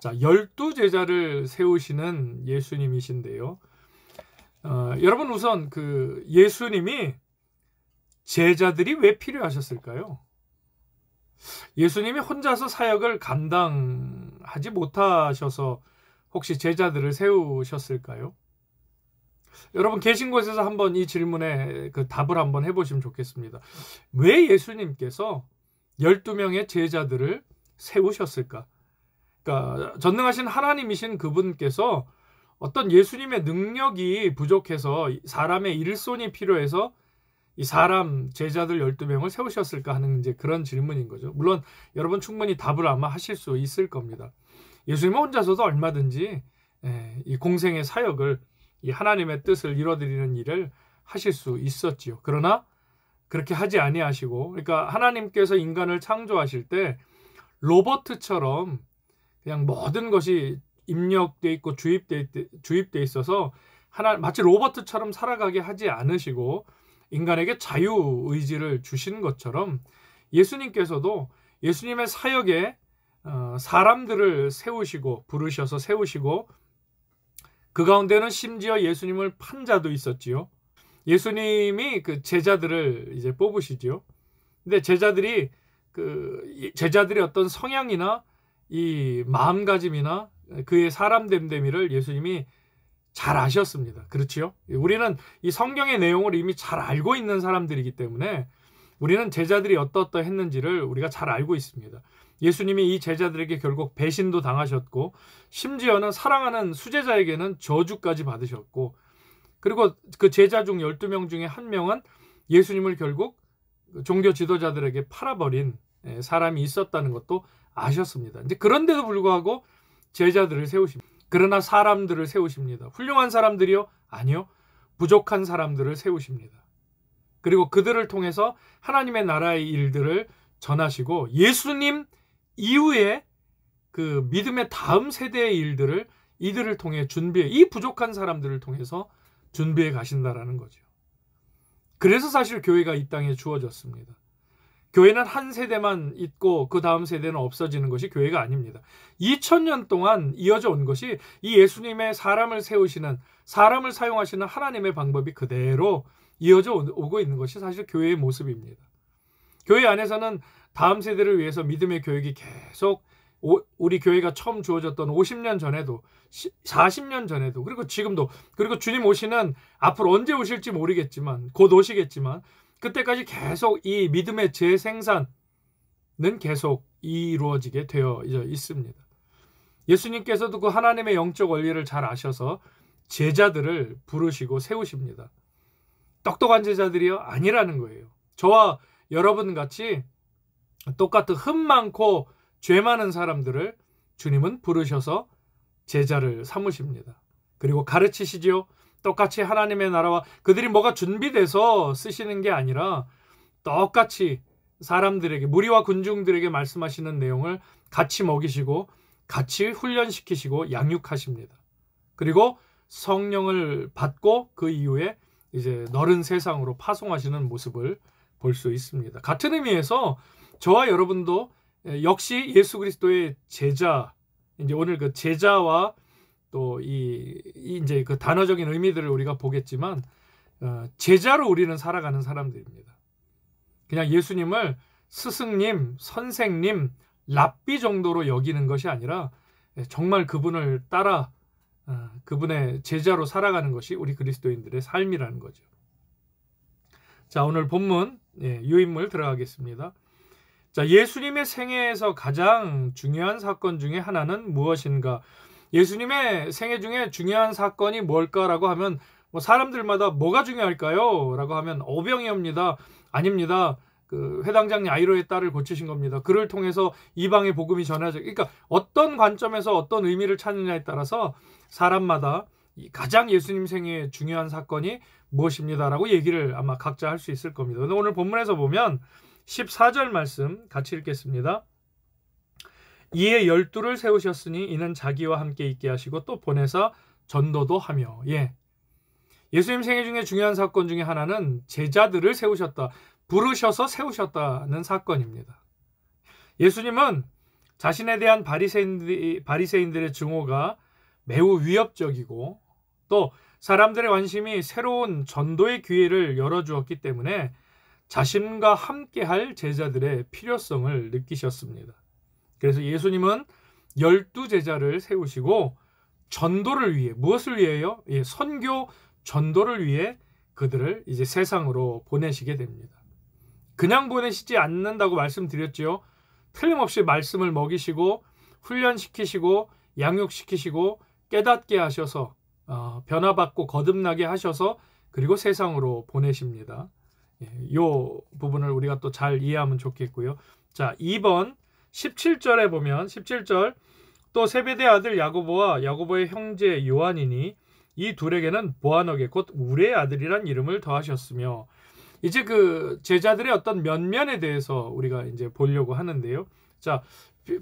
자, 12제자를 세우시는 예수님이신데요. 여러분 우선 그 예수님이 제자들이 왜 필요하셨을까요? 예수님이 혼자서 사역을 감당하지 못하셔서 혹시 제자들을 세우셨을까요? 여러분 계신 곳에서 한번 이 질문에 그 답을 한번 해보시면 좋겠습니다. 왜 예수님께서 12명의 제자들을 세우셨을까? 그러니까 전능하신 하나님이신 그분께서 어떤 예수님의 능력이 부족해서 사람의 일손이 필요해서 이 사람 제자들 12명을 세우셨을까 하는 이제 그런 질문인 거죠. 물론 여러분 충분히 답을 아마 하실 수 있을 겁니다. 예수님은 혼자서도 얼마든지 이 공생의 사역을 이 하나님의 뜻을 이뤄드리는 일을 하실 수 있었지요. 그러나 그렇게 하지 아니하시고, 그러니까 하나님께서 인간을 창조하실 때 로버트처럼 그냥 모든 것이 입력돼 있고 주입돼 있어서 마치 로버트처럼 살아가게 하지 않으시고 인간에게 자유의지를 주신 것처럼 예수님께서도 예수님의 사역에 사람들을 세우시고 부르셔서 세우시고 그 가운데는 심지어 예수님을 판 자도 있었지요. 예수님이 그 제자들을 이제 뽑으시지요. 근데 제자들이 어떤 성향이나 이 마음가짐이나 그의 사람됨됨이를 예수님이 잘 아셨습니다. 그렇지요? 우리는 이 성경의 내용을 이미 잘 알고 있는 사람들이기 때문에 우리는 제자들이 어떠했는지를 우리가 잘 알고 있습니다. 예수님이 이 제자들에게 결국 배신도 당하셨고 심지어는 사랑하는 수제자에게는 저주까지 받으셨고 그리고 그 제자 중 12명 중에 한 명은 예수님을 결국 종교 지도자들에게 팔아버린 사람이 있었다는 것도 아셨습니다. 이제 그런데도 불구하고 제자들을 세우십니다. 그러나 사람들을 세우십니다. 훌륭한 사람들이요? 아니요. 부족한 사람들을 세우십니다. 그리고 그들을 통해서 하나님의 나라의 일들을 전하시고 예수님 이후에 그 믿음의 다음 세대의 일들을 이들을 통해 이 부족한 사람들을 통해서 준비해 가신다라는 거죠. 그래서 사실 교회가 이 땅에 주어졌습니다. 교회는 한 세대만 있고 그 다음 세대는 없어지는 것이 교회가 아닙니다. 2000년 동안 이어져 온 것이 이 예수님의 사람을 세우시는, 사람을 사용하시는 하나님의 방법이 그대로 이어져 오고 있는 것이 사실 교회의 모습입니다. 교회 안에서는 다음 세대를 위해서 믿음의 교육이 계속 우리 교회가 처음 주어졌던 50년 전에도 40년 전에도 그리고 지금도 그리고 주님 오시는 앞으로 언제 오실지 모르겠지만 곧 오시겠지만 그때까지 계속 이 믿음의 재생산은 계속 이루어지게 되어 있습니다. 예수님께서도 그 하나님의 영적 원리를 잘 아셔서 제자들을 부르시고 세우십니다. 똑똑한 제자들이요? 아니라는 거예요. 저와 여러분 같이 똑같은 흠 많고 죄 많은 사람들을 주님은 부르셔서 제자를 삼으십니다. 그리고 가르치시지요. 똑같이 하나님의 나라와 그들이 뭐가 준비돼서 쓰시는 게 아니라 똑같이 사람들에게 무리와 군중들에게 말씀하시는 내용을 같이 먹이시고 같이 훈련시키시고 양육하십니다. 그리고 성령을 받고 그 이후에 이제 너른 세상으로 파송하시는 모습을 볼 수 있습니다. 같은 의미에서 저와 여러분도 역시 예수 그리스도의 제자, 이제 오늘 그 제자와 또 이제 그 단어적인 의미들을 우리가 보겠지만 제자로 우리는 살아가는 사람들입니다. 그냥 예수님을 스승님, 선생님, 랍비 정도로 여기는 것이 아니라 정말 그분을 따라 그분의 제자로 살아가는 것이 우리 그리스도인들의 삶이라는 거죠. 자, 오늘 본문 유인물 들어가겠습니다. 자, 예수님의 생애에서 가장 중요한 사건 중에 하나는 무엇인가? 예수님의 생애 중에 중요한 사건이 뭘까라고 하면 뭐 사람들마다 뭐가 중요할까요? 라고 하면 오병이옵니다. 아닙니다. 그 회당장 야이로의 딸을 고치신 겁니다. 그를 통해서 이방의 복음이 전해져. 그러니까 어떤 관점에서 어떤 의미를 찾느냐에 따라서 사람마다 가장 예수님 생애의 중요한 사건이 무엇입니다라고 얘기를 아마 각자 할 수 있을 겁니다. 근데 오늘 본문에서 보면 14절 말씀 같이 읽겠습니다. 이에 12를 세우셨으니 이는 자기와 함께 있게 하시고 또 보내사 전도도 하며. 예수님 생애 중에 중요한 사건 중에 하나는 제자들을 세우셨다. 부르셔서 세우셨다는 사건입니다. 예수님은 자신에 대한 바리새인들의 증오가 매우 위협적이고 또 사람들의 관심이 새로운 전도의 기회를 열어주었기 때문에 자신과 함께할 제자들의 필요성을 느끼셨습니다. 그래서 예수님은 12제자를 세우시고 전도를 위해, 무엇을 위해요? 선교 전도를 위해 그들을 이제 세상으로 보내시게 됩니다. 그냥 보내시지 않는다고 말씀드렸죠. 틀림없이 말씀을 먹이시고 훈련시키시고 양육시키시고 깨닫게 하셔서 변화받고 거듭나게 하셔서 그리고 세상으로 보내십니다. 이 부분을 우리가 또 잘 이해하면 좋겠고요. 자, 2번 17절에 보면 17절 또 세베대 아들 야고보와 야고보의 형제 요한이니 이 둘에게는 보아너게 곧 우레의 아들이란 이름을 더하셨으며 이제 그 제자들의 어떤 면면에 대해서 우리가 이제 보려고 하는데요. 자,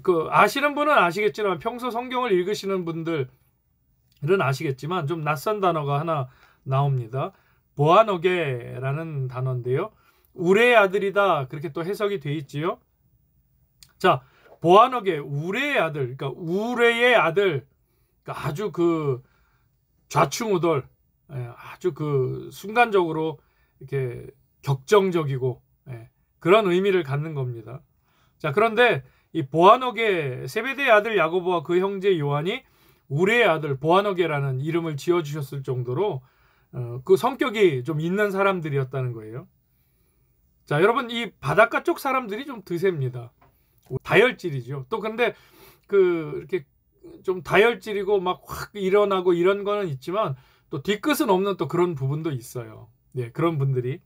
그 아시는 분은 아시겠지만 평소 성경을 읽으시는 분들은 아시겠지만 좀 낯선 단어가 하나 나옵니다. 보아너게라는 단어인데요. 우레의 아들이다 그렇게 또 해석이 돼 있지요. 자, 보아너게 우레의 아들, 그러니까 우레의 아들, 그러니까 아주 그 좌충우돌, 아주 그 순간적으로 이렇게 격정적이고 그런 의미를 갖는 겁니다. 자, 그런데 이 보아너게 세베대의 아들 야고보와 그 형제 요한이 우레의 아들 보아너게라는 이름을 지어주셨을 정도로 그 성격이 좀 있는 사람들이었다는 거예요. 자, 여러분 이 바닷가 쪽 사람들이 좀 드셉니다. 다혈질이죠. 또 근데 그 이렇게 좀 다혈질이고 막 확 일어나고 이런 거는 있지만 또 뒤끝은 없는 또 그런 부분도 있어요. 네, 그런 분들이.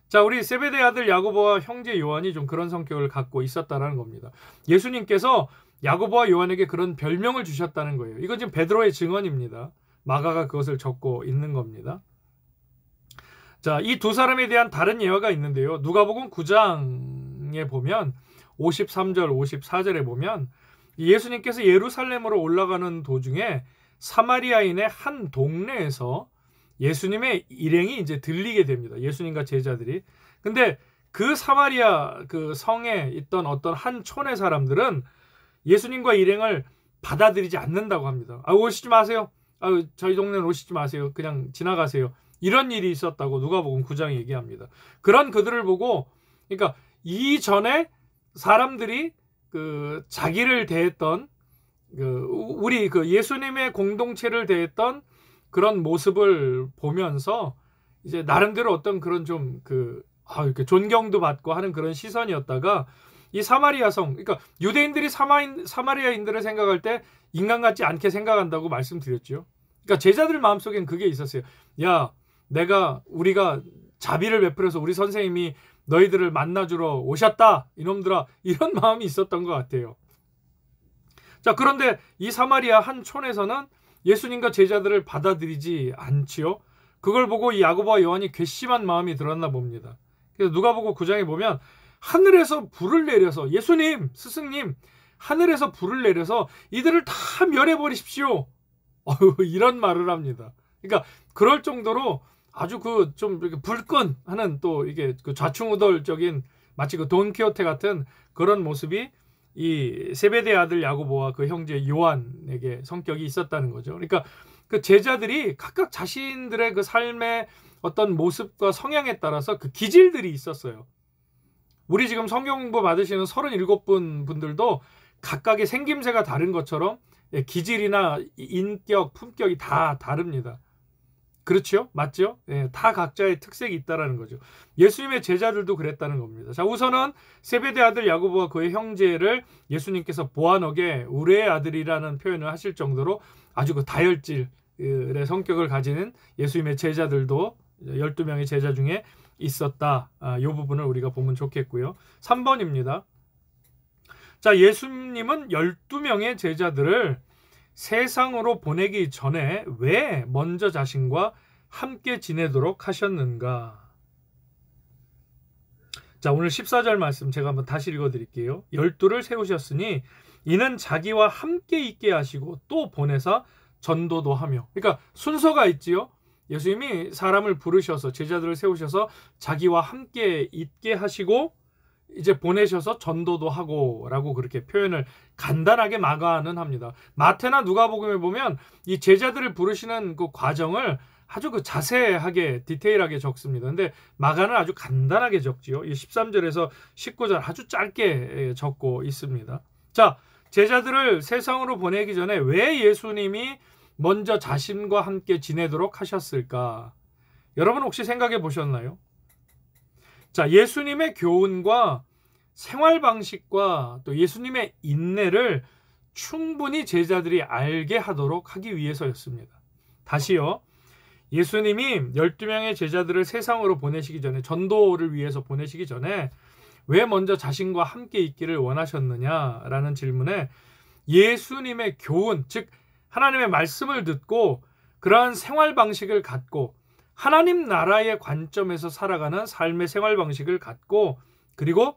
자, 우리 세베대의 아들 야고보와 형제 요한이 좀 그런 성격을 갖고 있었다는 겁니다. 예수님께서 야고보와 요한에게 그런 별명을 주셨다는 거예요. 이건 지금 베드로의 증언입니다. 마가가 그것을 적고 있는 겁니다. 자, 이 두 사람에 대한 다른 예화가 있는데요. 누가복음 9장에 보면 53절, 54절에 보면 예수님께서 예루살렘으로 올라가는 도중에 사마리아인의 한 동네에서 예수님의 일행이 이제 들리게 됩니다. 예수님과 제자들이. 근데 그 사마리아 그 성에 있던 어떤 한 촌의 사람들은 예수님과 일행을 받아들이지 않는다고 합니다. 오시지 마세요. 저희 동네는 오시지 마세요. 그냥 지나가세요. 이런 일이 있었다고 누가복음 9장이 얘기합니다. 그런 그들을 보고, 그러니까 이전에 사람들이 그 자기를 대했던 우리 그 예수님의 공동체를 대했던 그런 모습을 보면서 이제 나름대로 어떤 그런 좀 이렇게 존경도 받고 하는 그런 시선이었다가 이 사마리아 성, 그러니까 유대인들이 사마리아인들을 생각할 때 인간 같지 않게 생각한다고 말씀드렸죠. 그러니까 제자들 마음속엔 그게 있었어요. 야, 우리가 자비를 베풀어서 우리 선생님이 너희들을 만나주러 오셨다. 이놈들아. 이런 마음이 있었던 것 같아요. 자, 그런데 이 사마리아 한 촌에서는 예수님과 제자들을 받아들이지 않지요. 그걸 보고 이 야고보와 요한이 괘씸한 마음이 들었나 봅니다. 그래서 누가복음 9장에 보면 하늘에서 불을 내려서 예수님, 스승님, 하늘에서 불을 내려서 이들을 다 멸해버리십시오. 이런 말을 합니다. 그러니까 그럴 정도로 아주 좀 이렇게 불끈하는 또 이게 그 좌충우돌적인 마치 그 돈키호테 같은 그런 모습이 이 세베대의 아들 야고보와 그 형제 요한에게 성격이 있었다는 거죠. 그러니까 그 제자들이 각각 자신들의 그 삶의 어떤 모습과 성향에 따라서 그 기질들이 있었어요. 우리 지금 성경 공부 받으시는 37분 분들도 각각의 생김새가 다른 것처럼 기질이나 인격, 품격이 다 다릅니다. 그렇죠? 맞죠? 다 각자의 특색이 있다는 거죠. 예수님의 제자들도 그랬다는 겁니다. 자, 우선은 세베대 아들 야고보와 그의 형제를 예수님께서 보아너게 우레의 아들이라는 표현을 하실 정도로 아주 그 다혈질의 성격을 가지는 예수님의 제자들도 12명의 제자 중에 있었다. 이 부분을 우리가 보면 좋겠고요. 3번입니다. 자, 예수님은 12명의 제자들을 세상으로 보내기 전에 왜 먼저 자신과 함께 지내도록 하셨는가? 자, 오늘 14절 말씀 제가 한번 다시 읽어드릴게요. 12를 세우셨으니 이는 자기와 함께 있게 하시고 또 보내사 전도도 하며. 그러니까 순서가 있지요. 예수님이 사람을 부르셔서 제자들을 세우셔서 자기와 함께 있게 하시고 이제 보내셔서 전도도 하고라고 그렇게 표현을 간단하게 마가는 합니다. 마태나 누가복음에 보면 이 제자들을 부르시는 그 과정을 아주 그 자세하게 디테일하게 적습니다. 근데 마가는 아주 간단하게 적지요. 이 13절에서 19절 아주 짧게 적고 있습니다. 자, 제자들을 세상으로 보내기 전에 왜 예수님이 먼저 자신과 함께 지내도록 하셨을까? 여러분 혹시 생각해 보셨나요? 자, 예수님의 교훈과 생활 방식과 또 예수님의 인내를 충분히 제자들이 알게 하도록 하기 위해서였습니다. 다시요. 예수님이 12명의 제자들을 세상으로 보내시기 전에, 전도를 위해서 보내시기 전에 왜 먼저 자신과 함께 있기를 원하셨느냐라는 질문에 예수님의 교훈, 즉 하나님의 말씀을 듣고 그러한 생활 방식을 갖고 하나님 나라의 관점에서 살아가는 삶의 생활 방식을 갖고 그리고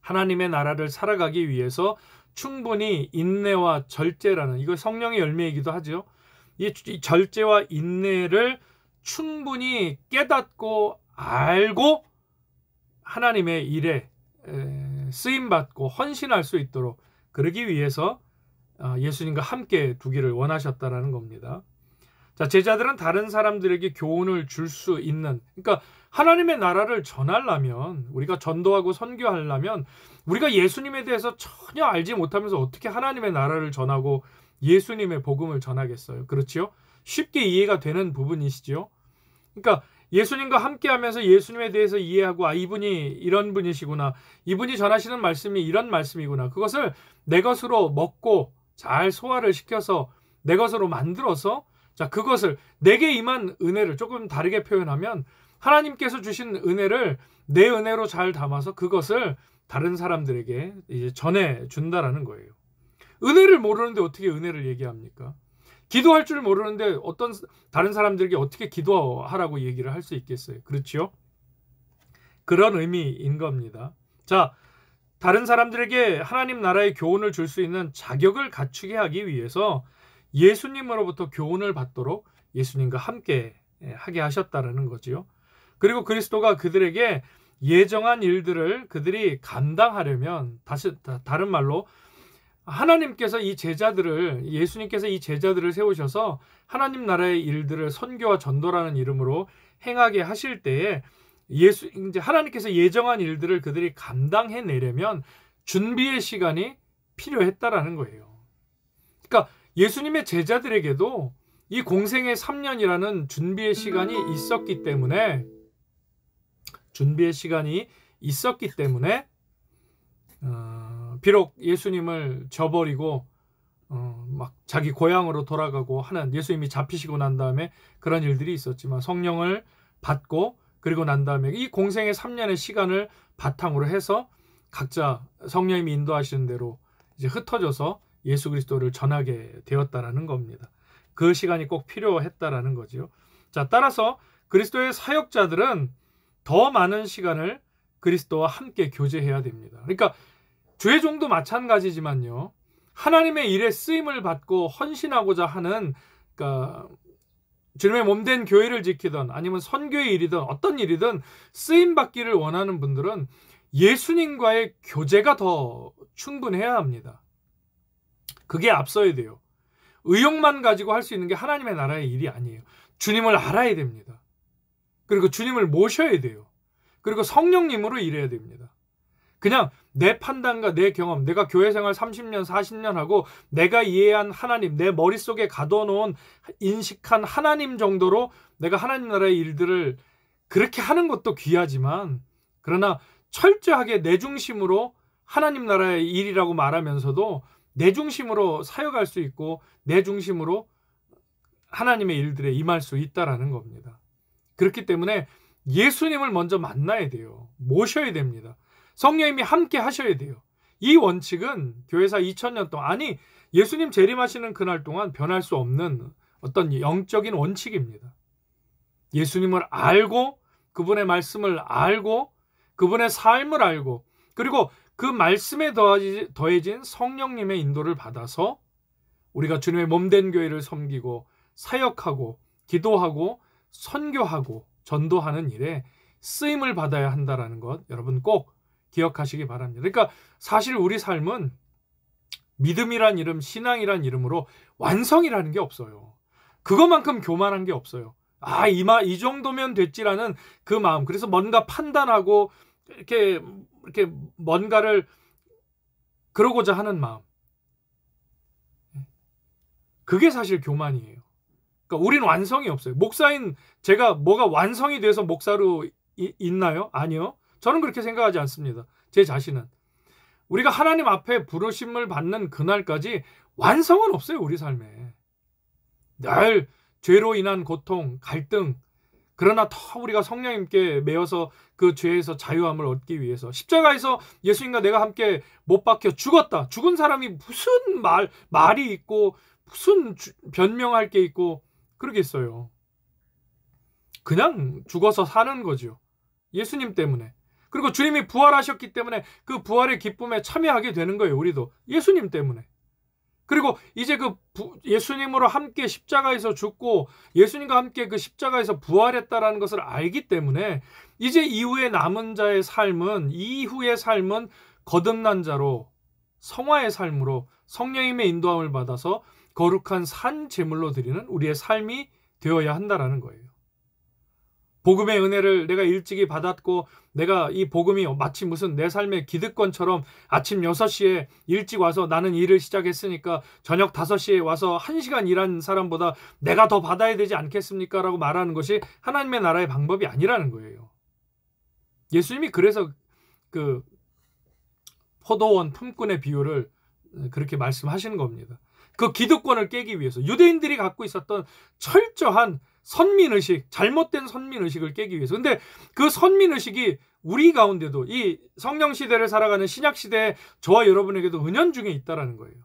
하나님의 나라를 살아가기 위해서 충분히 인내와 절제라는, 이거 성령의 열매이기도 하죠. 이 절제와 인내를 충분히 깨닫고 알고 하나님의 일에 쓰임받고 헌신할 수 있도록 그러기 위해서 예수님과 함께 두기를 원하셨다는 겁니다. 자, 제자들은 다른 사람들에게 교훈을 줄 수 있는, 그러니까 하나님의 나라를 전하려면, 우리가 전도하고 선교하려면 우리가 예수님에 대해서 전혀 알지 못하면서 어떻게 하나님의 나라를 전하고 예수님의 복음을 전하겠어요? 그렇지요? 쉽게 이해가 되는 부분이시죠. 그러니까 예수님과 함께하면서 예수님에 대해서 이해하고, 아, 이분이 이런 분이시구나, 이분이 전하시는 말씀이 이런 말씀이구나, 그것을 내 것으로 먹고 잘 소화를 시켜서 내 것으로 만들어서, 자, 그것을 내게 임한 은혜를, 조금 다르게 표현하면 하나님께서 주신 은혜를 내 은혜로 잘 담아서 그것을 다른 사람들에게 이제 전해 준다라는 거예요. 은혜를 모르는데 어떻게 은혜를 얘기합니까? 기도할 줄 모르는데 어떤 다른 사람들에게 어떻게 기도하라고 얘기를 할 수 있겠어요? 그렇죠? 그런 의미인 겁니다. 자, 다른 사람들에게 하나님 나라의 교훈을 줄 수 있는 자격을 갖추게 하기 위해서 예수님으로부터 교훈을 받도록 예수님과 함께 하게 하셨다는 거지요. 그리고 그리스도가 그들에게 예정한 일들을 그들이 감당하려면, 다른 말로 하나님께서 이 제자들을, 예수님께서 이 제자들을 세우셔서 하나님 나라의 일들을 선교와 전도라는 이름으로 행하게 하실 때에 이제 하나님께서 예정한 일들을 그들이 감당해내려면 준비의 시간이 필요했다라는 거예요. 그러니까 예수님의 제자들에게도 이 공생의 3년이라는 준비의 시간이 있었기 때문에 비록 예수님을 저버리고 막 자기 고향으로 돌아가고 하는, 예수님이 잡히시고 난 다음에 그런 일들이 있었지만 성령을 받고 그리고 난 다음에 이 공생의 3년의 시간을 바탕으로 해서 각자 성령님이 인도하시는 대로 이제 흩어져서 예수 그리스도를 전하게 되었다라는 겁니다. 그 시간이 꼭 필요했다라는 거죠. 자, 따라서 그리스도의 사역자들은 더 많은 시간을 그리스도와 함께 교제해야 됩니다. 그러니까 주의 종도 마찬가지지만요. 하나님의 일에 쓰임을 받고 헌신하고자 하는, 그러니까 주님의 몸된 교회를 지키든 아니면 선교의 일이든 어떤 일이든 쓰임 받기를 원하는 분들은 예수님과의 교제가 더 충분해야 합니다. 그게 앞서야 돼요. 의욕만 가지고 할 수 있는 게 하나님의 나라의 일이 아니에요. 주님을 알아야 됩니다. 그리고 주님을 모셔야 돼요. 그리고 성령님으로 일해야 됩니다. 그냥 내 판단과 내 경험, 내가 교회 생활 30년, 40년 하고 내가 이해한 하나님, 내 머릿속에 가둬놓은 인식한 하나님 정도로 내가 하나님 나라의 일들을 그렇게 하는 것도 귀하지만, 그러나 철저하게 내 중심으로 하나님 나라의 일이라고 말하면서도 내 중심으로 사역할 수 있고 내 중심으로 하나님의 일들에 임할 수 있다라는 겁니다. 그렇기 때문에 예수님을 먼저 만나야 돼요. 모셔야 됩니다. 성령님이 함께 하셔야 돼요. 이 원칙은 교회사 2000년 동안, 아니 예수님 재림하시는 그날 동안 변할 수 없는 어떤 영적인 원칙입니다. 예수님을 알고 그분의 말씀을 알고 그분의 삶을 알고 그리고 그 말씀에 더해진 성령님의 인도를 받아서 우리가 주님의 몸된 교회를 섬기고 사역하고 기도하고 선교하고 전도하는 일에 쓰임을 받아야 한다는 것, 여러분 꼭 기억하시기 바랍니다. 그러니까 사실 우리 삶은 믿음이란 이름, 신앙이란 이름으로 완성이라는 게 없어요. 그것만큼 교만한 게 없어요. 이 정도면 됐지라는 그 마음. 그래서 뭔가 판단하고 이렇게 뭔가를 그러고자 하는 마음. 그게 사실 교만이에요. 그러니까 우린 완성이 없어요. 목사인 제가 뭐가 완성이 돼서 목사로 있나요? 아니요. 저는 그렇게 생각하지 않습니다. 제 자신은. 우리가 하나님 앞에 부르심을 받는 그날까지 완성은 없어요. 우리 삶에. 늘 죄로 인한 고통, 갈등, 그러나 더 우리가 성령님께 매여서 그 죄에서 자유함을 얻기 위해서 십자가에서 예수님과 내가 함께 못 박혀 죽었다. 죽은 사람이 무슨 말이 있고 무슨 변명할 게 있고 그러겠어요. 그냥 죽어서 사는 거죠. 예수님 때문에. 그리고 주님이 부활하셨기 때문에 그 부활의 기쁨에 참여하게 되는 거예요. 우리도. 예수님 때문에. 그리고 이제 그 예수님으로 함께 십자가에서 죽고 예수님과 함께 그 십자가에서 부활했다라는 것을 알기 때문에 이제 이후의 남은 자의 삶은 이후의 삶은 거듭난 자로 성화의 삶으로 성령님의 인도함을 받아서 거룩한 산 제물로 드리는 우리의 삶이 되어야 한다라는 거예요. 복음의 은혜를 내가 일찍이 받았고 내가 이 복음이 마치 무슨 내 삶의 기득권처럼 아침 6시에 일찍 와서 나는 일을 시작했으니까 저녁 5시에 와서 1시간 일한 사람보다 내가 더 받아야 되지 않겠습니까? 라고 말하는 것이 하나님의 나라의 방법이 아니라는 거예요. 예수님이 그래서 그 포도원 품꾼의 비유를 그렇게 말씀하시는 겁니다. 그 기득권을 깨기 위해서 유대인들이 갖고 있었던 철저한 선민의식, 잘못된 선민의식을 깨기 위해서. 근데 그 선민의식이 우리 가운데도 이 성령시대를 살아가는 신약시대에 저와 여러분에게도 은연중에 있다는 거예요.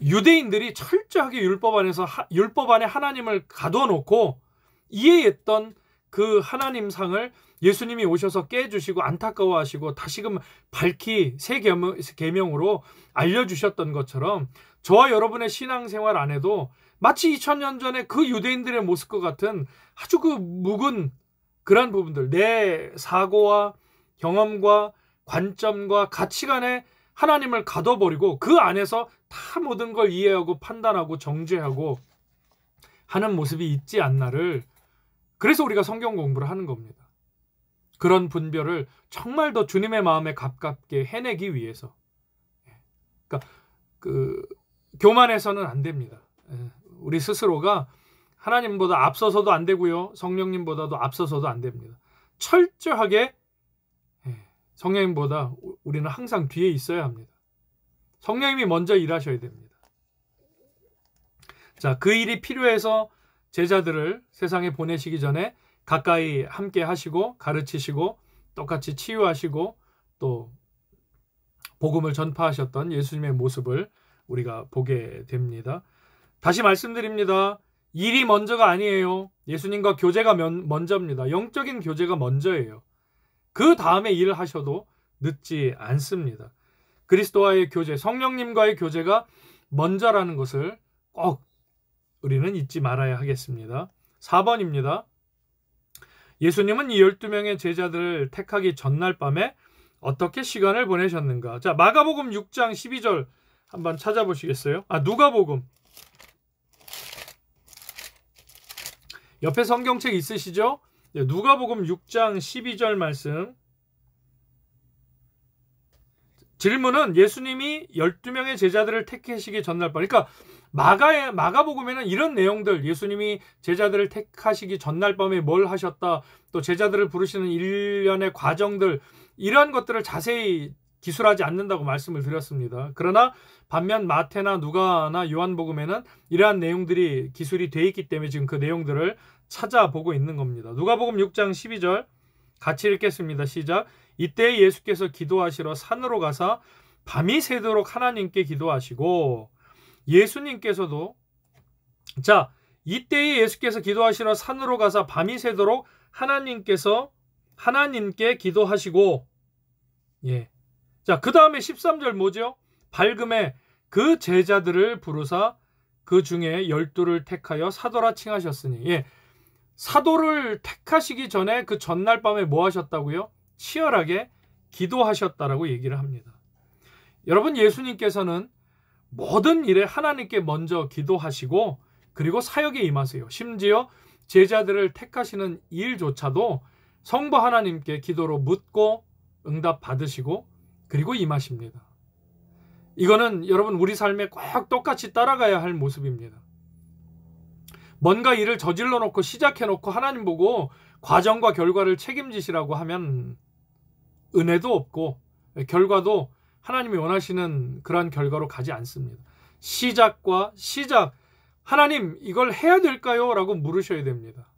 유대인들이 철저하게 율법 안에 하나님을 가둬놓고 이해했던 그 하나님상을 예수님이 오셔서 깨주시고 안타까워하시고 다시금 밝히 새 계명으로 알려주셨던 것처럼 저와 여러분의 신앙생활 안에도 마치 2000년 전에 그 유대인들의 모습과 같은 아주 그 묵은 그런 부분들, 내 사고와 경험과 관점과 가치관에 하나님을 가둬버리고 그 안에서 다 모든 걸 이해하고 판단하고 정죄하고 하는 모습이 있지 않나를, 그래서 우리가 성경 공부를 하는 겁니다. 그런 분별을 정말 더 주님의 마음에 가깝게 해내기 위해서. 그러니까 교만해서는 안 됩니다. 우리 스스로가 하나님보다 앞서서도 안 되고요. 성령님보다도 앞서서도 안 됩니다. 철저하게 성령님보다 우리는 항상 뒤에 있어야 합니다. 성령님이 먼저 일하셔야 됩니다. 자, 그 일이 필요해서 제자들을 세상에 보내시기 전에 가까이 함께 하시고 가르치시고 똑같이 치유하시고 또 복음을 전파하셨던 예수님의 모습을 우리가 보게 됩니다. 다시 말씀드립니다. 일이 먼저가 아니에요. 예수님과 교제가 먼저입니다. 영적인 교제가 먼저예요. 그 다음에 일을 하셔도 늦지 않습니다. 그리스도와의 교제, 성령님과의 교제가 먼저라는 것을 꼭 우리는 잊지 말아야 하겠습니다. 4번입니다. 예수님은 이 12명의 제자들을 택하기 전날 밤에 어떻게 시간을 보내셨는가? 자, 마가복음 6장 12절 한번 찾아보시겠어요? 누가복음. 옆에 성경책 있으시죠? 누가복음 6장 12절 말씀. 질문은 예수님이 12명의 제자들을 택하시기 전날 밤. 그러니까 마가복음에는 이런 내용들, 예수님이 제자들을 택하시기 전날 밤에 뭘 하셨다, 또 제자들을 부르시는 일련의 과정들, 이런 것들을 자세히 기술하지 않는다고 말씀을 드렸습니다. 그러나 반면 마태나 누가나 요한복음에는 이러한 내용들이 기술이 돼 있기 때문에 지금 그 내용들을 찾아보고 있는 겁니다. 누가복음 6장 12절 같이 읽겠습니다. 시작. 이때 예수께서 기도하시러 산으로 가사 밤이 새도록 하나님께 기도하시고, 예수님께서도, 자, 이때에 예수께서 기도하시러 산으로 가사 밤이 새도록 하나님께 기도하시고, 예. 자, 그 다음에 13절 뭐죠? 밝음에 그 제자들을 부르사 그 중에 12를 택하여 사도라 칭하셨으니. 예. 사도를 택하시기 전에 그 전날 밤에 뭐 하셨다고요? 치열하게 기도하셨다라고 얘기를 합니다. 여러분, 예수님께서는 모든 일에 하나님께 먼저 기도하시고 그리고 사역에 임하세요. 심지어 제자들을 택하시는 일조차도 성부 하나님께 기도로 묻고 응답 받으시고 그리고 임하십니다. 이거는 여러분 우리 삶에 꼭 똑같이 따라가야 할 모습입니다. 뭔가 일을 저질러 놓고 시작해 놓고 하나님 보고 과정과 결과를 책임지시라고 하면 은혜도 없고 결과도 하나님이 원하시는 그러한 결과로 가지 않습니다. 시작, 하나님 이걸 해야 될까요? 라고 물으셔야 됩니다.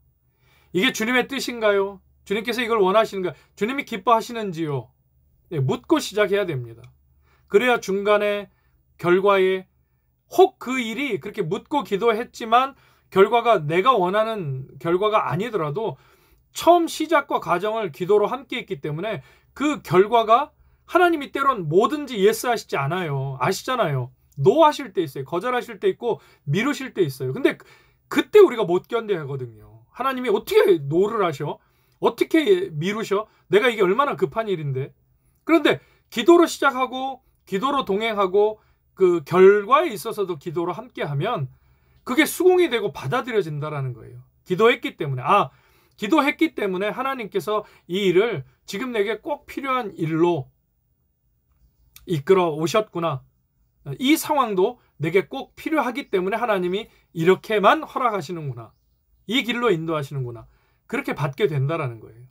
이게 주님의 뜻인가요? 주님께서 이걸 원하시는가요? 주님이 기뻐하시는지요? 네, 묻고 시작해야 됩니다. 그래야 중간에 결과에 혹 그 일이 그렇게 묻고 기도했지만 결과가 내가 원하는 결과가 아니더라도 처음 시작과 과정을 기도로 함께 했기 때문에 그 결과가 하나님이 때론 뭐든지 예스 하시지 않아요. 아시잖아요. 노 하실 때 있어요. 거절하실 때 있고 미루실 때 있어요. 근데 그때 우리가 못 견뎌야 하거든요. 하나님이 어떻게 노를 하셔? 어떻게 미루셔? 내가 이게 얼마나 급한 일인데. 그런데 기도로 시작하고 기도로 동행하고 그 결과에 있어서도 기도로 함께하면 그게 수긍이 되고 받아들여진다라는 거예요. 기도했기 때문에 하나님께서 이 일을 지금 내게 꼭 필요한 일로 이끌어 오셨구나. 이 상황도 내게 꼭 필요하기 때문에 하나님이 이렇게만 허락하시는구나. 이 길로 인도하시는구나. 그렇게 받게 된다라는 거예요.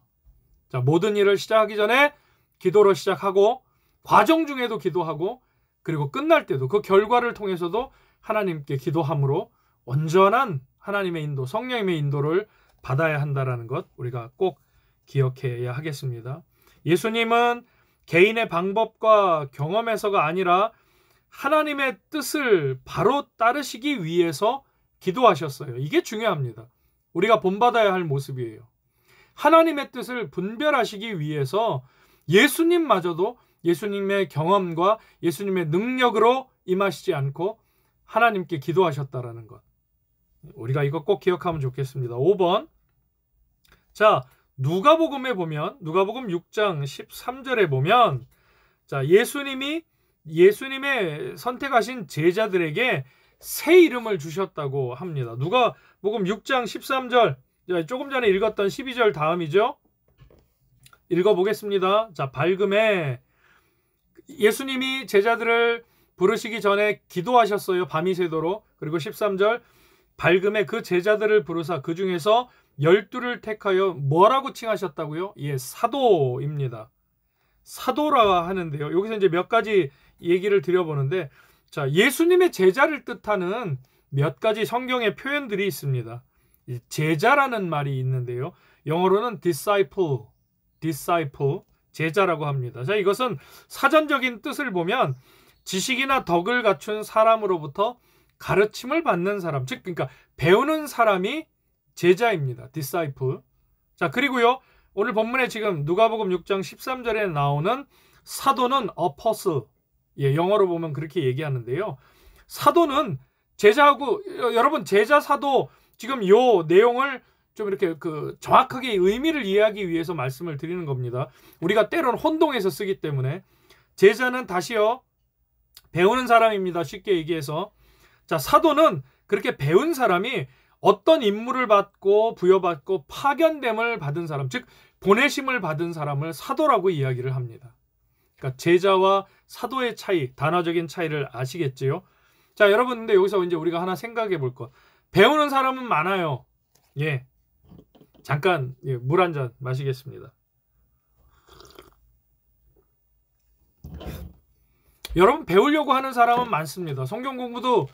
자, 모든 일을 시작하기 전에 기도로 시작하고 과정 중에도 기도하고 그리고 끝날 때도 그 결과를 통해서도 하나님께 기도함으로 온전한 하나님의 인도, 성령님의 인도를 받아야 한다는 것 우리가 꼭 기억해야 하겠습니다. 예수님은 개인의 방법과 경험에서가 아니라 하나님의 뜻을 바로 따르시기 위해서 기도하셨어요. 이게 중요합니다. 우리가 본받아야 할 모습이에요. 하나님의 뜻을 분별하시기 위해서 예수님마저도 예수님의 경험과 예수님의 능력으로 임하시지 않고 하나님께 기도하셨다라는 것. 우리가 이거 꼭 기억하면 좋겠습니다. 5번. 자, 누가복음에 보면 누가복음 6장 13절에 보면 자, 예수님의 선택하신 제자들에게 새 이름을 주셨다고 합니다. 누가복음 6장 13절. 조금 전에 읽었던 12절 다음이죠. 읽어보겠습니다. 자, 밝음에 예수님이 제자들을 부르시기 전에 기도하셨어요. 밤이 새도록. 그리고 13절 밝음에 그 제자들을 부르사 그 중에서 12를 택하여 뭐라고 칭하셨다고요? 예, 사도입니다. 사도라 하는데요. 여기서 이제 몇 가지 얘기를 드려보는데 자, 예수님의 제자를 뜻하는 몇 가지 성경의 표현들이 있습니다. 제자라는 말이 있는데요. 영어로는 disciple, 제자라고 합니다. 자, 이것은 사전적인 뜻을 보면 지식이나 덕을 갖춘 사람으로부터 가르침을 받는 사람, 즉 그러니까 배우는 사람이 제자입니다. disciple. 자, 그리고요. 오늘 본문에 지금 누가복음 6장 13절에 나오는 사도는 apostle. 예, 영어로 보면 그렇게 얘기하는데요. 사도는 제자하고 여러분 제자 사도 지금 요 내용을 좀 이렇게 정확하게 의미를 이해하기 위해서 말씀을 드리는 겁니다. 우리가 때로는 혼동해서 쓰기 때문에 제자는 다시요. 배우는 사람입니다. 쉽게 얘기해서. 자, 사도는 그렇게 배운 사람이 어떤 임무를 받고 부여받고 파견됨을 받은 사람, 즉 보내심을 받은 사람을 사도라고 이야기를 합니다. 그러니까 제자와 사도의 차이, 단어적인 차이를 아시겠지요? 자, 여러분 근데 여기서 이제 우리가 하나 생각해 볼 것. 배우는 사람은 많아요. 예. 잠깐 물 한 잔 마시겠습니다. 여러분 배우려고 하는 사람은 많습니다. 성경 공부도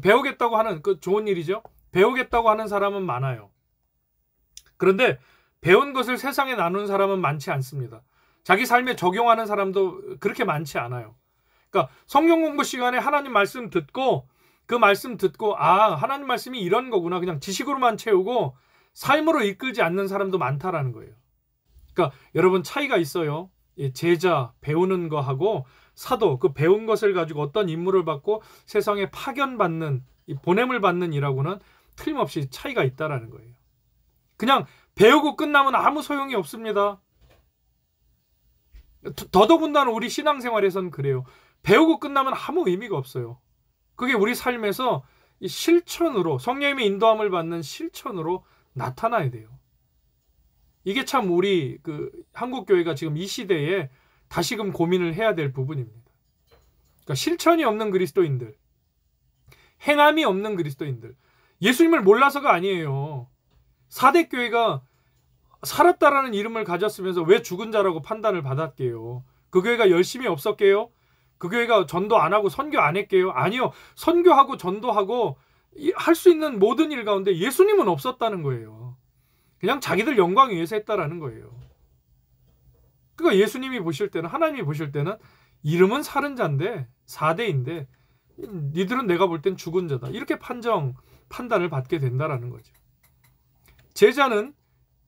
배우겠다고 하는 그 좋은 일이죠. 배우겠다고 하는 사람은 많아요. 그런데 배운 것을 세상에 나누는 사람은 많지 않습니다. 자기 삶에 적용하는 사람도 그렇게 많지 않아요. 그러니까 성경 공부 시간에 하나님 말씀 듣고 그 말씀 듣고 하나님 말씀이 이런 거구나 그냥 지식으로만 채우고 삶으로 이끌지 않는 사람도 많다라는 거예요. 그러니까 여러분 차이가 있어요. 제자 배우는 거하고 사도 그 배운 것을 가지고 어떤 임무를 받고 세상에 파견받는 보냄을 받는 일하고는 틀림없이 차이가 있다라는 거예요. 그냥 배우고 끝나면 아무 소용이 없습니다. 더더군다나 우리 신앙생활에선 그래요. 배우고 끝나면 아무 의미가 없어요. 그게 우리 삶에서 이 실천으로, 성령님의 인도함을 받는 실천으로 나타나야 돼요. 이게 참 우리 한국교회가 지금 이 시대에 다시금 고민을 해야 될 부분입니다. 그러니까 실천이 없는 그리스도인들, 행함이 없는 그리스도인들, 예수님을 몰라서가 아니에요. 4대 교회가 살았다라는 이름을 가졌으면서 왜 죽은 자라고 판단을 받았게요? 그 교회가 열심히 없었게요? 그 교회가 전도 안 하고 선교 안 했게요? 아니요. 선교하고 전도하고 할 수 있는 모든 일 가운데 예수님은 없었다는 거예요. 그냥 자기들 영광 위해서 했다라는 거예요. 그러니까 예수님이 보실 때는, 하나님이 보실 때는 이름은 살은 자인데 4대인데 니들은 내가 볼 땐 죽은 자다. 이렇게 판단을 받게 된다라는 거죠. 제자는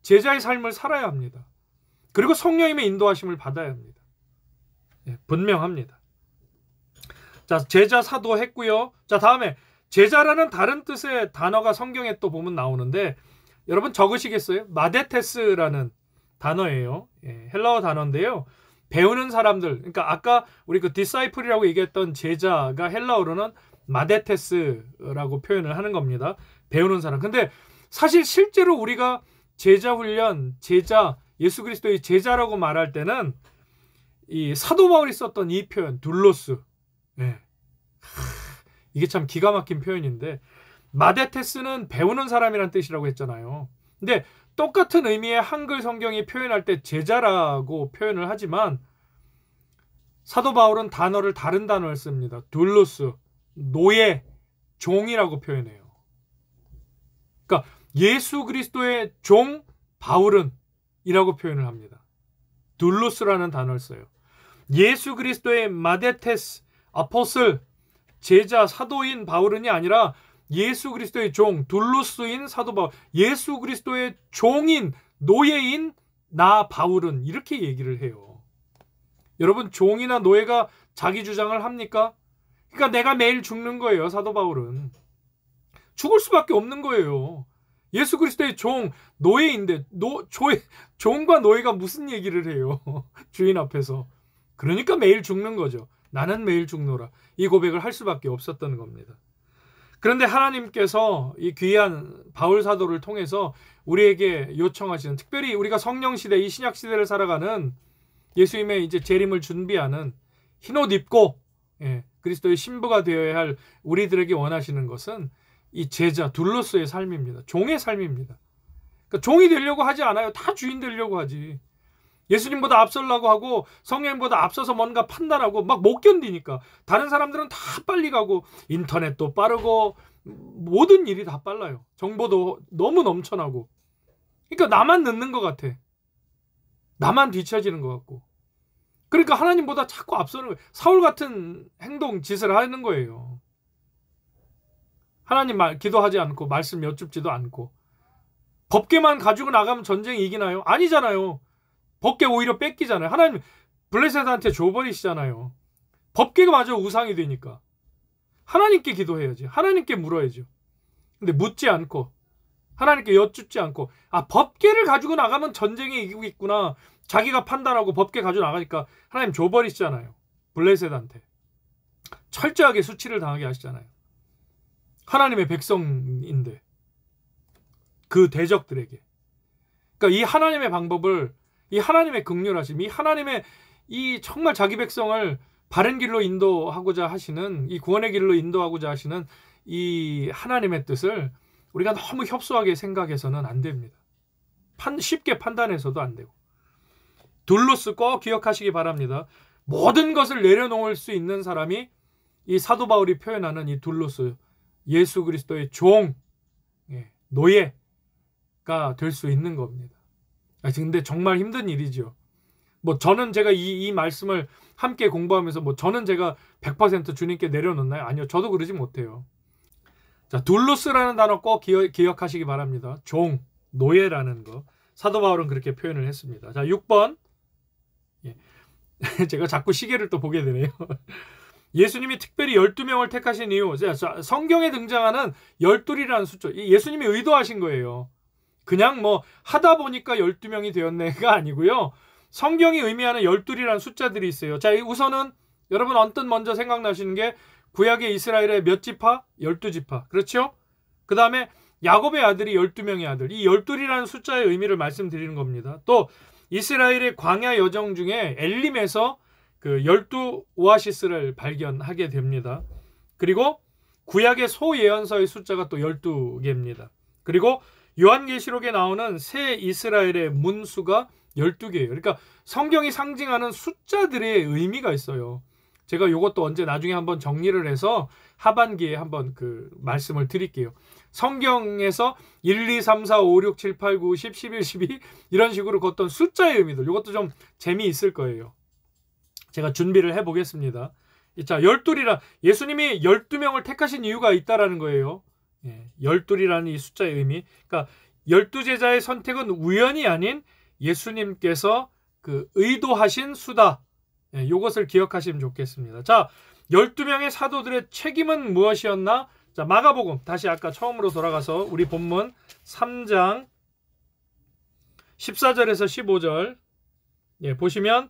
제자의 삶을 살아야 합니다. 그리고 성령님의 인도하심을 받아야 합니다. 네, 분명합니다. 자, 제자 사도 했고요. 자, 다음에 제자라는 다른 뜻의 단어가 성경에 또 보면 나오는데 여러분 적으시겠어요? 마데테스라는 단어예요. 예, 헬라어 단어인데요. 배우는 사람들, 그러니까 아까 우리 디사이플이라고 얘기했던 제자가 헬라어로는 마데테스라고 표현을 하는 겁니다. 배우는 사람. 근데 사실 실제로 우리가 제자 훈련, 제자, 예수 그리스도의 제자라고 말할 때는 이 사도 바울이 썼던 이 표현, 둘로스. 예. 이게 참 기가 막힌 표현인데 마데테스는 배우는 사람이란 뜻이라고 했잖아요. 근데 똑같은 의미의 한글 성경이 표현할 때 제자라고 표현을 하지만 사도 바울은 단어를 다른 단어를 씁니다. 둘로스, 노예, 종이라고 표현해요. 그러니까 예수 그리스도의 종 바울은 이라고 표현을 합니다. 둘로스라는 단어를 써요. 예수 그리스도의 마데테스, 아포슬, 제자, 사도인 바울은이 아니라 예수 그리스도의 종, 둘로스인 사도 바울, 예수 그리스도의 종인, 노예인 나 바울은 이렇게 얘기를 해요. 여러분, 종이나 노예가 자기 주장을 합니까? 그러니까 내가 매일 죽는 거예요. 사도 바울은. 죽을 수밖에 없는 거예요. 예수 그리스도의 종, 노예인데 종과 노예가 무슨 얘기를 해요? 주인 앞에서. 그러니까 매일 죽는 거죠. 나는 매일 죽노라. 이 고백을 할 수밖에 없었던 겁니다. 그런데 하나님께서 이 귀한 바울 사도를 통해서 우리에게 요청하시는, 특별히 우리가 성령 시대, 이 신약 시대를 살아가는 예수님의 이제 재림을 준비하는 흰옷 입고 그리스도의 신부가 되어야 할 우리들에게 원하시는 것은 이 제자, 둘로스의 삶입니다. 종의 삶입니다. 그러니까 종이 되려고 하지 않아요. 다 주인 되려고 하지. 예수님보다 앞서려고 하고 성령님보다 앞서서 뭔가 판단하고 막 못 견디니까 다른 사람들은 다 빨리 가고 인터넷도 빠르고 모든 일이 다 빨라요. 정보도 너무 넘쳐나고. 그러니까 나만 늦는 것 같아. 나만 뒤처지는 것 같고. 그러니까 하나님보다 자꾸 앞서는 거예요. 사울 같은 행동, 짓을 하는 거예요. 하나님 기도하지 않고 말씀 여쭙지도 않고. 법궤만 가지고 나가면 전쟁이 이기나요? 아니잖아요. 법궤 오히려 뺏기잖아요. 하나님 블레셋한테 줘버리시잖아요. 법궤가 마저 우상이 되니까. 하나님께 기도해야지. 하나님께 물어야죠. 근데 묻지 않고 하나님께 여쭙지 않고 법궤를 가지고 나가면 전쟁에 이기고 있구나. 자기가 판단하고 법궤 가지고 나가니까 하나님 줘버리시잖아요. 블레셋한테. 철저하게 수치를 당하게 하시잖아요. 하나님의 백성인데 그 대적들에게. 그러니까 이 하나님의 방법을, 이 하나님의 긍휼하심, 이 하나님의 이 정말 자기 백성을 바른 길로 인도하고자 하시는, 이 구원의 길로 인도하고자 하시는 이 하나님의 뜻을 우리가 너무 협소하게 생각해서는 안 됩니다. 쉽게 판단해서도 안 되고. 둘로스 꼭 기억하시기 바랍니다. 모든 것을 내려놓을 수 있는 사람이 이 사도 바울이 표현하는 이 둘로스, 예수 그리스도의 종, 노예가 될 수 있는 겁니다. 근데 정말 힘든 일이죠. 저는 제가 이 말씀을 함께 공부하면서 저는 제가 100% 주님께 내려놓나요? 아니요. 저도 그러지 못해요. 자, 둘로스라는 단어 꼭 기억하시기 바랍니다. 종, 노예라는 거. 사도 바울은 그렇게 표현을 했습니다. 자, 6번. 제가 자꾸 시계를 또 보게 되네요. 예수님이 특별히 12명을 택하신 이유. 성경에 등장하는 12이라는 숫자. 예수님이 의도하신 거예요. 그냥 하다 보니까 12명이 되었네가 아니고요. 성경이 의미하는 열둘이라는 숫자들이 있어요. 자, 우선은 여러분 언뜻 먼저 생각나시는 게 구약의 이스라엘의 몇 지파? 12지파. 그렇죠? 그 다음에 야곱의 아들이 12명의 아들. 이 열둘이라는 숫자의 의미를 말씀드리는 겁니다. 또 이스라엘의 광야 여정 중에 엘림에서 그 12 오아시스를 발견하게 됩니다. 그리고 구약의 소예언서의 숫자가 또 12개입니다. 그리고 요한계시록에 나오는 새 이스라엘의 문수가 12개예요. 그러니까 성경이 상징하는 숫자들의 의미가 있어요. 제가 이것도 언제 나중에 한번 정리를 해서 하반기에 한번 그 말씀을 드릴게요. 성경에서 1, 2, 3, 4, 5, 6, 7, 8, 9, 10, 11, 12 이런 식으로 그 어떤 숫자의 의미들 이것도 좀 재미있을 거예요. 제가 준비를 해보겠습니다. 자, 열둘이라 예수님이 12명을 택하신 이유가 있다라는 거예요. 예, 열둘이라는 이 숫자의 의미. 그러니까 12제자의 선택은 우연이 아닌 예수님께서 그 의도하신 수다. 예, 이것을 기억하시면 좋겠습니다. 자, 12명의 사도들의 책임은 무엇이었나? 자, 마가복음 다시 아까 처음으로 돌아가서 우리 본문 3장 14절에서 15절 예, 보시면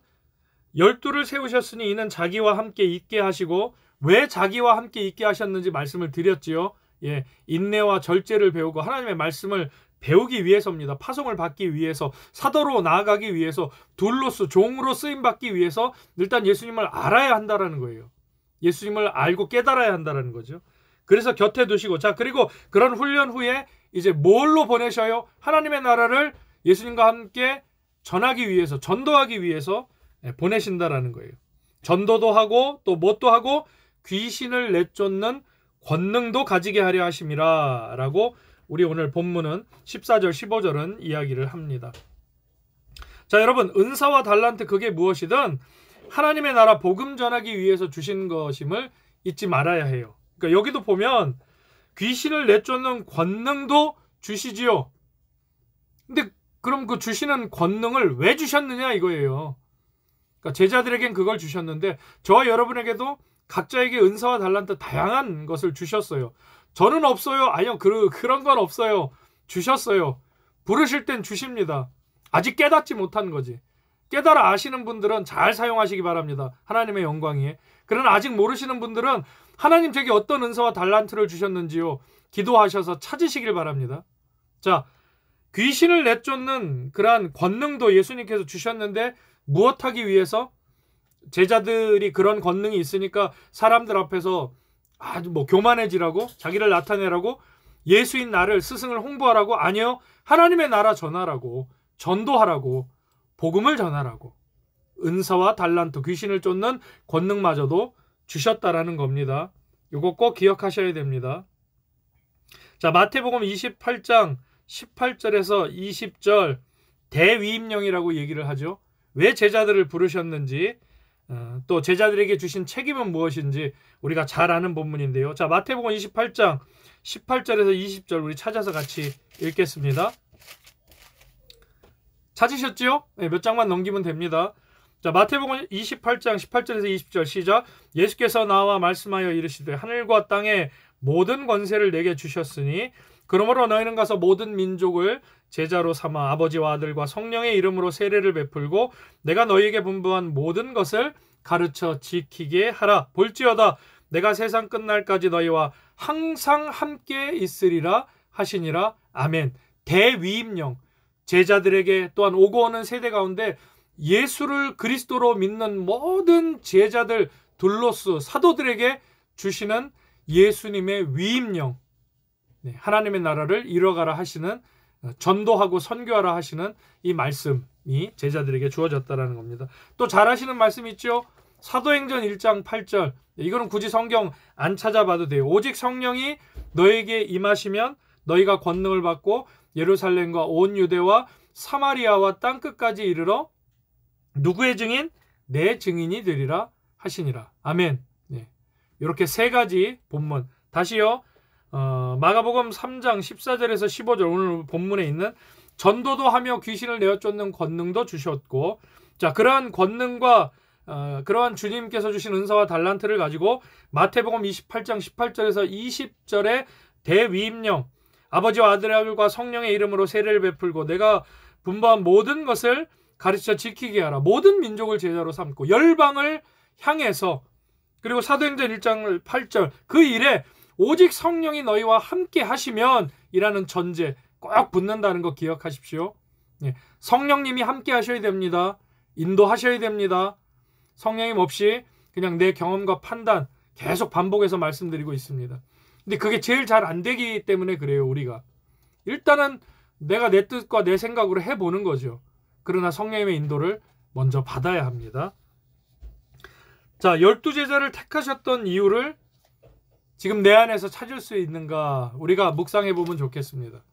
12를 세우셨으니 이는 자기와 함께 있게 하시고 왜 자기와 함께 있게 하셨는지 말씀을 드렸지요. 예, 인내와 절제를 배우고 하나님의 말씀을 배우기 위해서입니다. 파송을 받기 위해서, 사도로 나아가기 위해서, 둘로서 종으로 쓰임받기 위해서 일단 예수님을 알아야 한다라는 거예요. 예수님을 알고 깨달아야 한다라는 거죠. 그래서 곁에 두시고, 자, 그리고 그런 훈련 후에 이제 뭘로 보내셔요? 하나님의 나라를 예수님과 함께 전하기 위해서, 전도하기 위해서 보내신다라는 거예요. 전도도 하고 또 뭣도 하고 귀신을 내쫓는 권능도 가지게 하려 하심이라 라고 우리 오늘 본문은 14절 15절은 이야기를 합니다. 자, 여러분, 은사와 달란트 그게 무엇이든 하나님의 나라 복음 전하기 위해서 주신 것임을 잊지 말아야 해요. 그러니까 여기도 보면 귀신을 내쫓는 권능도 주시지요. 근데 그럼 그 주시는 권능을 왜 주셨느냐 이거예요. 그러니까 제자들에겐 그걸 주셨는데 저와 여러분에게도 각자에게 은사와 달란트 다양한 것을 주셨어요. 저는 없어요. 아니요. 그런 건 없어요. 주셨어요. 부르실 땐 주십니다. 아직 깨닫지 못한 거지. 깨달아 아시는 분들은 잘 사용하시기 바랍니다. 하나님의 영광이에. 그러나 아직 모르시는 분들은 하나님 제게 어떤 은사와 달란트를 주셨는지요. 기도하셔서 찾으시길 바랍니다. 자, 귀신을 내쫓는 그러한 권능도 예수님께서 주셨는데 무엇하기 위해서? 제자들이 그런 권능이 있으니까 사람들 앞에서 아주 뭐 교만해지라고? 자기를 나타내라고? 예수인 나를 스승을 홍보하라고? 아니요. 하나님의 나라 전하라고. 전도하라고. 복음을 전하라고. 은사와 달란트, 귀신을 쫓는 권능마저도 주셨다라는 겁니다. 이거 꼭 기억하셔야 됩니다. 자, 마태복음 28장 18절에서 20절 대위임령이라고 얘기를 하죠. 왜 제자들을 부르셨는지 또 제자들에게 주신 책임은 무엇인지 우리가 잘 아는 본문인데요. 자, 마태복음 28장 18절에서 20절 우리 찾아서 같이 읽겠습니다. 찾으셨지요? 네, 몇 장만 넘기면 됩니다. 자, 마태복음 28장 18절에서 20절 시작. 예수께서 나와 말씀하여 이르시되 하늘과 땅의 모든 권세를 내게 주셨으니 그러므로 너희는 가서 모든 민족을 제자로 삼아 아버지와 아들과 성령의 이름으로 세례를 베풀고 내가 너희에게 분부한 모든 것을 가르쳐 지키게 하라. 볼지어다 내가 세상 끝날까지 너희와 항상 함께 있으리라 하시니라. 아멘. 대위임령. 제자들에게 또한 오고 오는 세대 가운데 예수를 그리스도로 믿는 모든 제자들 둘로스 사도들에게 주시는 예수님의 위임령. 네, 하나님의 나라를 이뤄가라 하시는 전도하고 선교하라 하시는 이 말씀이 제자들에게 주어졌다라는 겁니다. 또 잘 아시는 말씀 있죠? 사도행전 1장 8절. 이거는 굳이 성경 안 찾아봐도 돼요. 오직 성령이 너에게 임하시면 너희가 권능을 받고 예루살렘과 온 유대와 사마리아와 땅끝까지 이르러 누구의 증인? 내 증인이 되리라 하시니라. 아멘. 네. 이렇게 세 가지 본문. 다시요. 마가복음 3장 14절에서 15절 오늘 본문에 있는 전도도 하며 귀신을 내어쫓는 권능도 주셨고, 자, 그러한 권능과 그러한 주님께서 주신 은사와 달란트를 가지고 마태복음 28장 18절에서 20절의 대위임령, 아버지와 아들과 성령의 이름으로 세례를 베풀고 내가 분부한 모든 것을 가르쳐 지키게 하라. 모든 민족을 제자로 삼고 열방을 향해서, 그리고 사도행전 1장 8절 그 일에 오직 성령이 너희와 함께 하시면 이라는 전제 꼭 붙는다는 거 기억하십시오. 예, 성령님이 함께 하셔야 됩니다. 인도하셔야 됩니다. 성령님 없이 그냥 내 경험과 판단 계속 반복해서 말씀드리고 있습니다. 근데 그게 제일 잘 안 되기 때문에 그래요. 우리가 일단은 내가 내 뜻과 내 생각으로 해보는 거죠. 그러나 성령님의 인도를 먼저 받아야 합니다. 자, 12제자를 택하셨던 이유를 지금 내 안에서 찾을 수 있는가 우리가 묵상해 보면 좋겠습니다.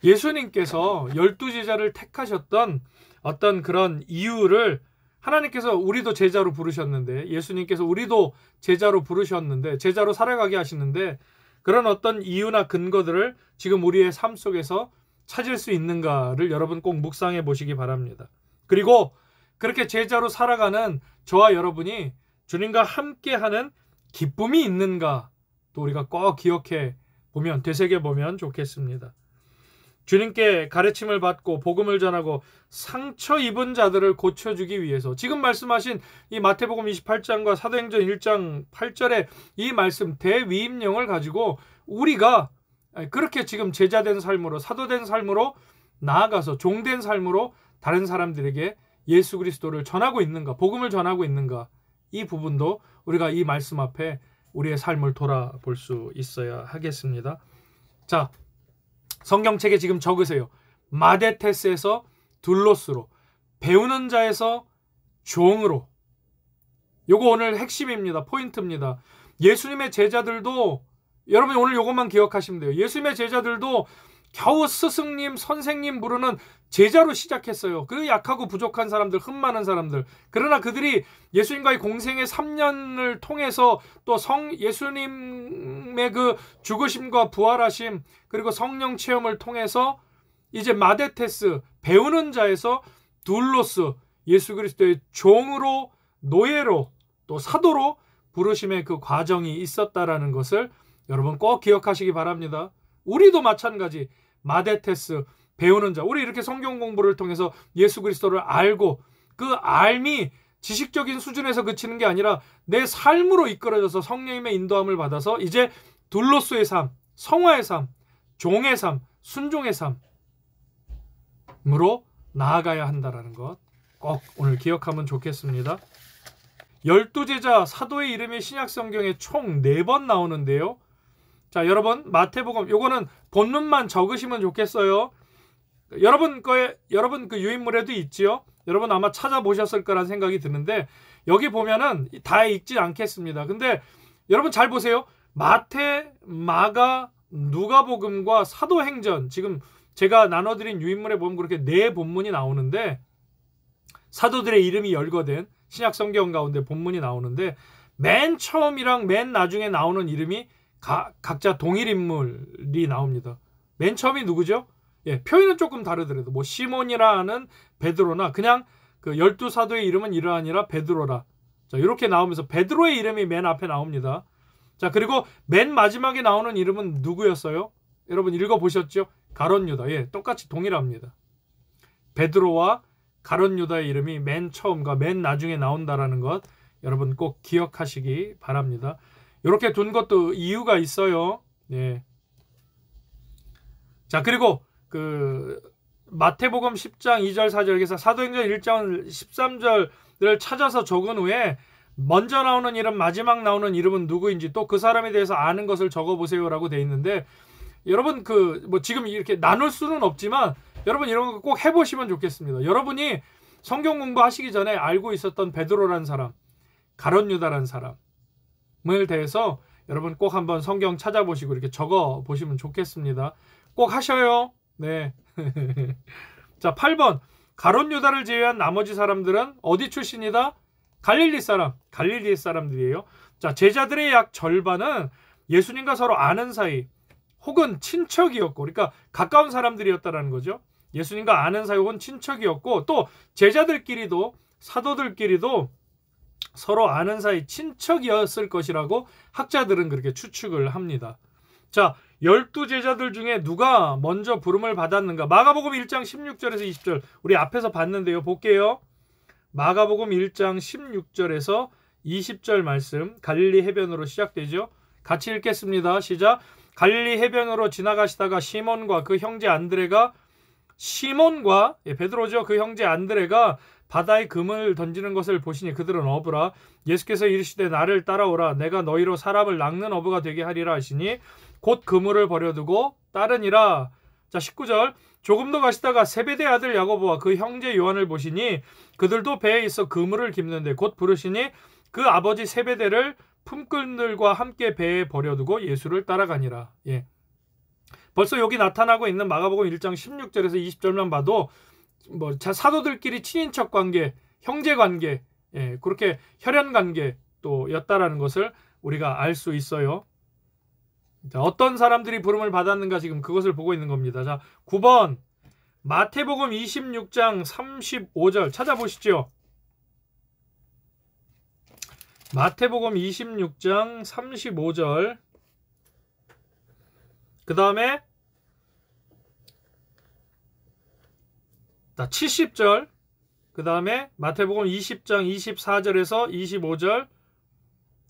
예수님께서 12제자를 택하셨던 어떤 그런 이유를 하나님께서 우리도 제자로 부르셨는데, 예수님께서 우리도 제자로 부르셨는데, 제자로 살아가게 하시는데, 그런 어떤 이유나 근거들을 지금 우리의 삶 속에서 찾을 수 있는가를 여러분 꼭 묵상해 보시기 바랍니다. 그리고 그렇게 제자로 살아가는 저와 여러분이 주님과 함께하는 기쁨이 있는가 또 우리가 꼭 기억해 보면, 되새겨 보면 좋겠습니다. 주님께 가르침을 받고 복음을 전하고 상처 입은 자들을 고쳐주기 위해서 지금 말씀하신 이 마태복음 28장과 사도행전 1장 8절의 이 말씀 대위임령을 가지고 우리가 그렇게 지금 제자된 삶으로, 사도된 삶으로 나아가서 종된 삶으로 다른 사람들에게 예수 그리스도를 전하고 있는가, 복음을 전하고 있는가, 이 부분도 우리가 이 말씀 앞에 우리의 삶을 돌아볼 수 있어야 하겠습니다. 자, 성경책에 지금 적으세요. 마데테스에서 둘로스로, 배우는 자에서 종으로. 요거 오늘 핵심입니다. 포인트입니다. 예수님의 제자들도, 여러분 오늘 요것만 기억하시면 돼요. 예수님의 제자들도 겨우 스승님, 선생님 부르는 제자로 시작했어요. 그 약하고 부족한 사람들, 흠 많은 사람들. 그러나 그들이 예수님과의 공생의 3년을 통해서 또 예수님의 그 죽으심과 부활하심, 그리고 성령 체험을 통해서 이제 마데테스, 배우는 자에서 둘로스, 예수 그리스도의 종으로, 노예로, 또 사도로 부르심의 그 과정이 있었다라는 것을 여러분 꼭 기억하시기 바랍니다. 우리도 마찬가지 마데테스, 배우는 자, 우리 이렇게 성경 공부를 통해서 예수 그리스도를 알고 그 알미 지식적인 수준에서 그치는 게 아니라 내 삶으로 이끌어져서 성령님의 인도함을 받아서 이제 둘로스의 삶, 성화의 삶, 종의 삶, 순종의 삶으로 나아가야 한다는 것 꼭 오늘 기억하면 좋겠습니다. 12제자 사도의 이름이 신약 성경에 총 4번 나오는데요. 자, 여러분 마태복음 요거는 본문만 적으시면 좋겠어요. 여러분 그 유인물에도 있지요. 여러분 아마 찾아보셨을 거란 생각이 드는데 여기 보면은 다 읽지 않겠습니다. 근데 여러분 잘 보세요. 마태, 마가, 누가복음과 사도행전, 지금 제가 나눠드린 유인물에 보면 그렇게 4본문이 나오는데, 사도들의 이름이 열거된 신약 성경 가운데 본문이 나오는데 맨 처음이랑 맨 나중에 나오는 이름이 각자 동일 인물이 나옵니다. 맨 처음이 누구죠? 예, 표현은 조금 다르더라도 뭐 시몬이라는 베드로나 그냥 그 12사도의 이름은 이러하니라 베드로라. 자, 이렇게 나오면서 베드로의 이름이 맨 앞에 나옵니다. 자, 그리고 맨 마지막에 나오는 이름은 누구였어요? 여러분 읽어보셨죠? 가룟 유다. 예, 똑같이 동일합니다. 베드로와 가룟 유다의 이름이 맨 처음과 맨 나중에 나온다라는 것 여러분 꼭 기억하시기 바랍니다. 이렇게 둔 것도 이유가 있어요. 예. 자, 그리고 그 마태복음 10장 2절 4절에서 사도행전 1장 13절을 찾아서 적은 후에 먼저 나오는 이름, 마지막 나오는 이름은 누구인지 또 그 사람에 대해서 아는 것을 적어보세요라고 돼 있는데, 여러분 그 뭐 지금 이렇게 나눌 수는 없지만 여러분 이런 거 꼭 해보시면 좋겠습니다. 여러분이 성경 공부하시기 전에 알고 있었던 베드로라는 사람, 가룟 유다라는 사람을 대해서 여러분 꼭 한번 성경 찾아보시고 이렇게 적어보시면 좋겠습니다. 꼭 하셔요. 네. 자, 8번. 가룟 유다를 제외한 나머지 사람들은 어디 출신이다? 갈릴리 사람, 갈릴리 사람들이에요. 자, 제자들의 약 절반은 예수님과 서로 아는 사이 혹은 친척이었고, 그러니까 가까운 사람들이었다라는 거죠. 예수님과 아는 사이 혹은 친척이었고, 또 제자들끼리도, 사도들끼리도 서로 아는 사이 친척이었을 것이라고 학자들은 그렇게 추측을 합니다. 자, 12 제자들 중에 누가 먼저 부름을 받았는가? 마가복음 1장 16절에서 20절 우리 앞에서 봤는데요. 볼게요. 마가복음 1장 16절에서 20절 말씀 갈릴리 해변으로 시작되죠. 같이 읽겠습니다. 시작. 갈릴리 해변으로 지나가시다가 시몬과 그 형제 안드레가 베드로죠. 그 형제 안드레가 바다에 그물을 던지는 것을 보시니 그들은 어부라. 예수께서 이르시되 나를 따라오라. 내가 너희로 사람을 낚는 어부가 되게 하리라 하시니 곧 그물을 버려두고 따르니라. 자 19절 조금 더 가시다가 세베대 아들 야고보와 그 형제 요한을 보시니 그들도 배에 있어 그물을 깁는데 곧 부르시니 그 아버지 세베대를 품꾼들과 함께 배에 버려두고 예수를 따라가니라. 예. 벌써 여기 나타나고 있는 마가복음 1장 16절에서 20절만 봐도 뭐 사도들끼리 친인척 관계, 형제 관계, 예, 그렇게 혈연 관계 또 였다라는 것을 우리가 알 수 있어요. 자, 어떤 사람들이 부름을 받았는가 지금 그것을 보고 있는 겁니다. 자, 9번 마태복음 26장 35절 찾아보시죠. 마태복음 26장 35절 그 다음에 70절 그 다음에 마태복음 20장 24절에서 25절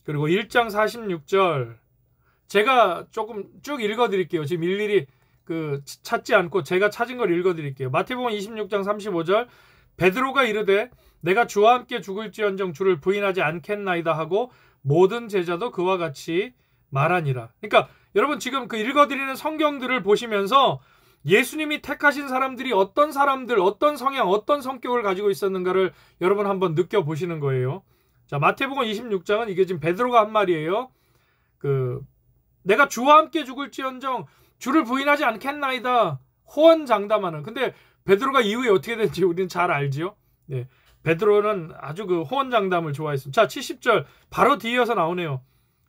그리고 1장 46절 제가 조금 쭉 읽어드릴게요. 지금 일일이 찾지 않고 제가 찾은 걸 읽어드릴게요. 마태복음 26장 35절 베드로가 이르되 내가 주와 함께 죽을지언정 주를 부인하지 않겠나이다 하고 모든 제자도 그와 같이 말하니라. 그러니까 여러분 지금 그 읽어드리는 성경들을 보시면서 예수님이 택하신 사람들이 어떤 사람들, 어떤 성향, 어떤 성격을 가지고 있었는가를 여러분 한번 느껴보시는 거예요. 자, 마태복음 26장은 이게 지금 베드로가 한 말이에요. 내가 주와 함께 죽을지언정 주를 부인하지 않겠나이다. 호언장담하는. 근데 베드로가 이후에 어떻게 된지 우리는 잘 알지요. 네. 베드로는 아주 그 호언장담을 좋아했습니다. 자, 70절 바로 뒤이어서 나오네요.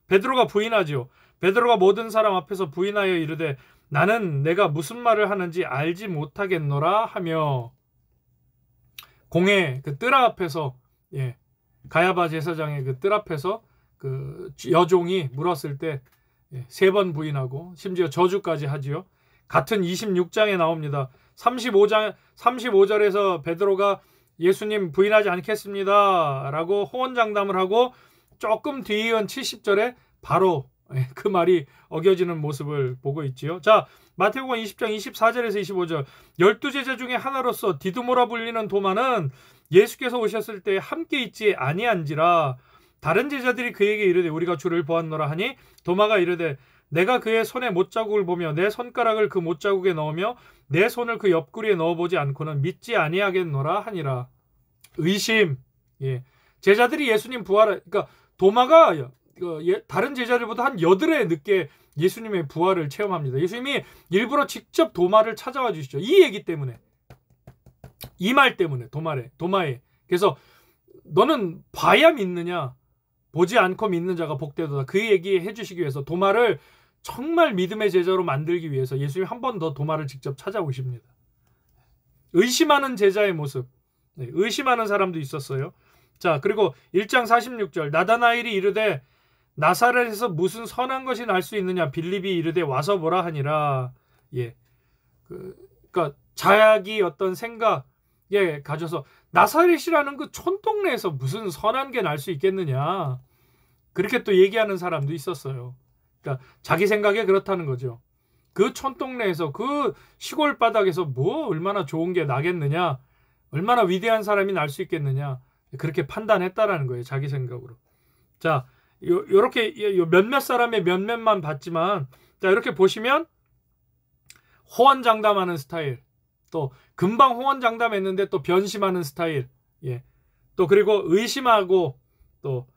베드로가 부인하죠. 베드로가 모든 사람 앞에서 부인하여 이르되 나는 내가 무슨 말을 하는지 알지 못하겠노라 하며 공회 그 뜰 앞에서 예, 가야바 제사장의 그 뜰 앞에서 그 여종이 물었을 때 세 번 부인하고 심지어 저주까지 하지요. 같은 26장에 나옵니다. 35절에서 베드로가 예수님 부인하지 않겠습니다 라고 호언장담을 하고 조금 뒤이은 70절에 바로 그 말이 어겨지는 모습을 보고 있지요. 자, 마태복음 20장 24절에서 25절 12 제자 중에 하나로서 디두모라 불리는 도마는 예수께서 오셨을 때 함께 있지 아니한지라. 다른 제자들이 그에게 이르되 우리가 주를 보았노라 하니 도마가 이르되 내가 그의 손에 못자국을 보며 내 손가락을 그 못자국에 넣으며 내 손을 그 옆구리에 넣어보지 않고는 믿지 아니하겠노라 하니라. 의심. 예. 제자들이 예수님 부활을 그러니까 도마가 다른 제자들보다 한 8회 늦게 예수님의 부활을 체험합니다. 예수님이 일부러 직접 도마를 찾아와 주시죠. 이 얘기 때문에. 이 말 때문에 도마에. 그래서 너는 봐야 믿느냐 보지 않고 믿는 자가 복되도다. 그 얘기 해주시기 위해서 도마를 정말 믿음의 제자로 만들기 위해서 예수님이 한 번 더 도마를 직접 찾아오십니다. 의심하는 제자의 모습. 네, 의심하는 사람도 있었어요. 자, 그리고 1장 46절 나다나엘이 이르되 나사렛에서 무슨 선한 것이 날 수 있느냐 빌립이 이르되 와서 보라 하니라. 예, 그러니까 자기 어떤 생각에 가져서 나사렛이라는 그 촌동네에서 무슨 선한 게 날 수 있겠느냐 그렇게 또 얘기하는 사람도 있었어요. 그러니까 자기 생각에 그렇다는 거죠. 그 촌동네에서 그 시골 바닥에서 뭐 얼마나 좋은 게 나겠느냐 얼마나 위대한 사람이 날 수 있겠느냐 그렇게 판단했다라는 거예요. 자기 생각으로. 자, 요렇게 몇몇 사람의 몇몇만 봤지만 자 이렇게 보시면 호언장담하는 스타일 또 금방 호언장담했는데 또 변심하는 스타일 예. 또 그리고 의심하고 또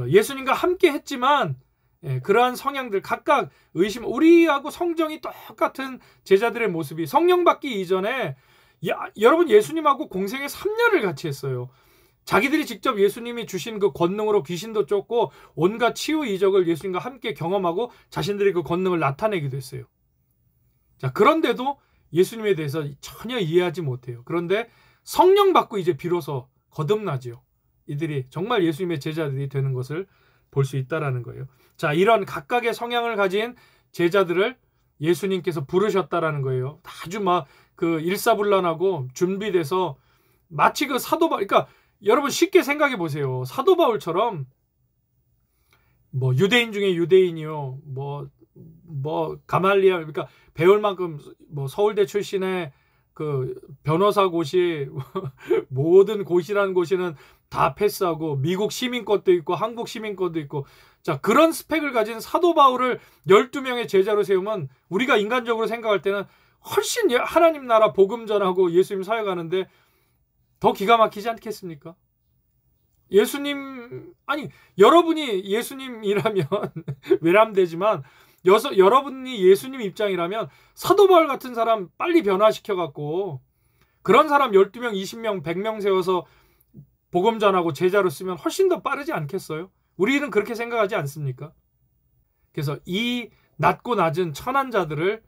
예수님과 함께 했지만 예, 그러한 성향들 각각 의심 우리하고 성정이 똑같은 제자들의 모습이 성령 받기 이전에 여러분 예수님하고 공생애 3년을 같이 했어요. 자기들이 직접 예수님이 주신 그 권능으로 귀신도 쫓고 온갖 치유 이적을 예수님과 함께 경험하고 자신들이 그 권능을 나타내기도 했어요. 자, 그런데도 예수님에 대해서 전혀 이해하지 못해요. 그런데 성령 받고 이제 비로소 거듭나지요. 이들이 정말 예수님의 제자들이 되는 것을 볼 수 있다라는 거예요. 자, 이런 각각의 성향을 가진 제자들을 예수님께서 부르셨다라는 거예요. 아주 막 그 일사불란하고 준비돼서 마치 그 사도 바울, 그러니까 여러분 쉽게 생각해 보세요. 사도 바울처럼 뭐 유대인 중에 유대인이요, 뭐 가말리엘, 그러니까 배울 만큼 뭐 서울대 출신의 그 변호사고시 모든 고시라는 고시는 다 패스하고 미국 시민 것도 있고 한국 시민 것도 있고, 자, 그런 스펙을 가진 사도 바울을 12명의 제자로 세우면 우리가 인간적으로 생각할 때는 훨씬 하나님 나라 복음 전하고 예수님 사역하는데 더 기가 막히지 않겠습니까? 예수님, 아니 여러분이 예수님이라면 외람되지만 여러분이 예수님 입장이라면 사도 바울 같은 사람 빨리 변화시켜갖고 그런 사람 12명, 20명, 100명 세워서 복음 전하고 제자로 쓰면 훨씬 더 빠르지 않겠어요? 우리는 그렇게 생각하지 않습니까? 그래서 이 낮고 낮은 천한 자들을,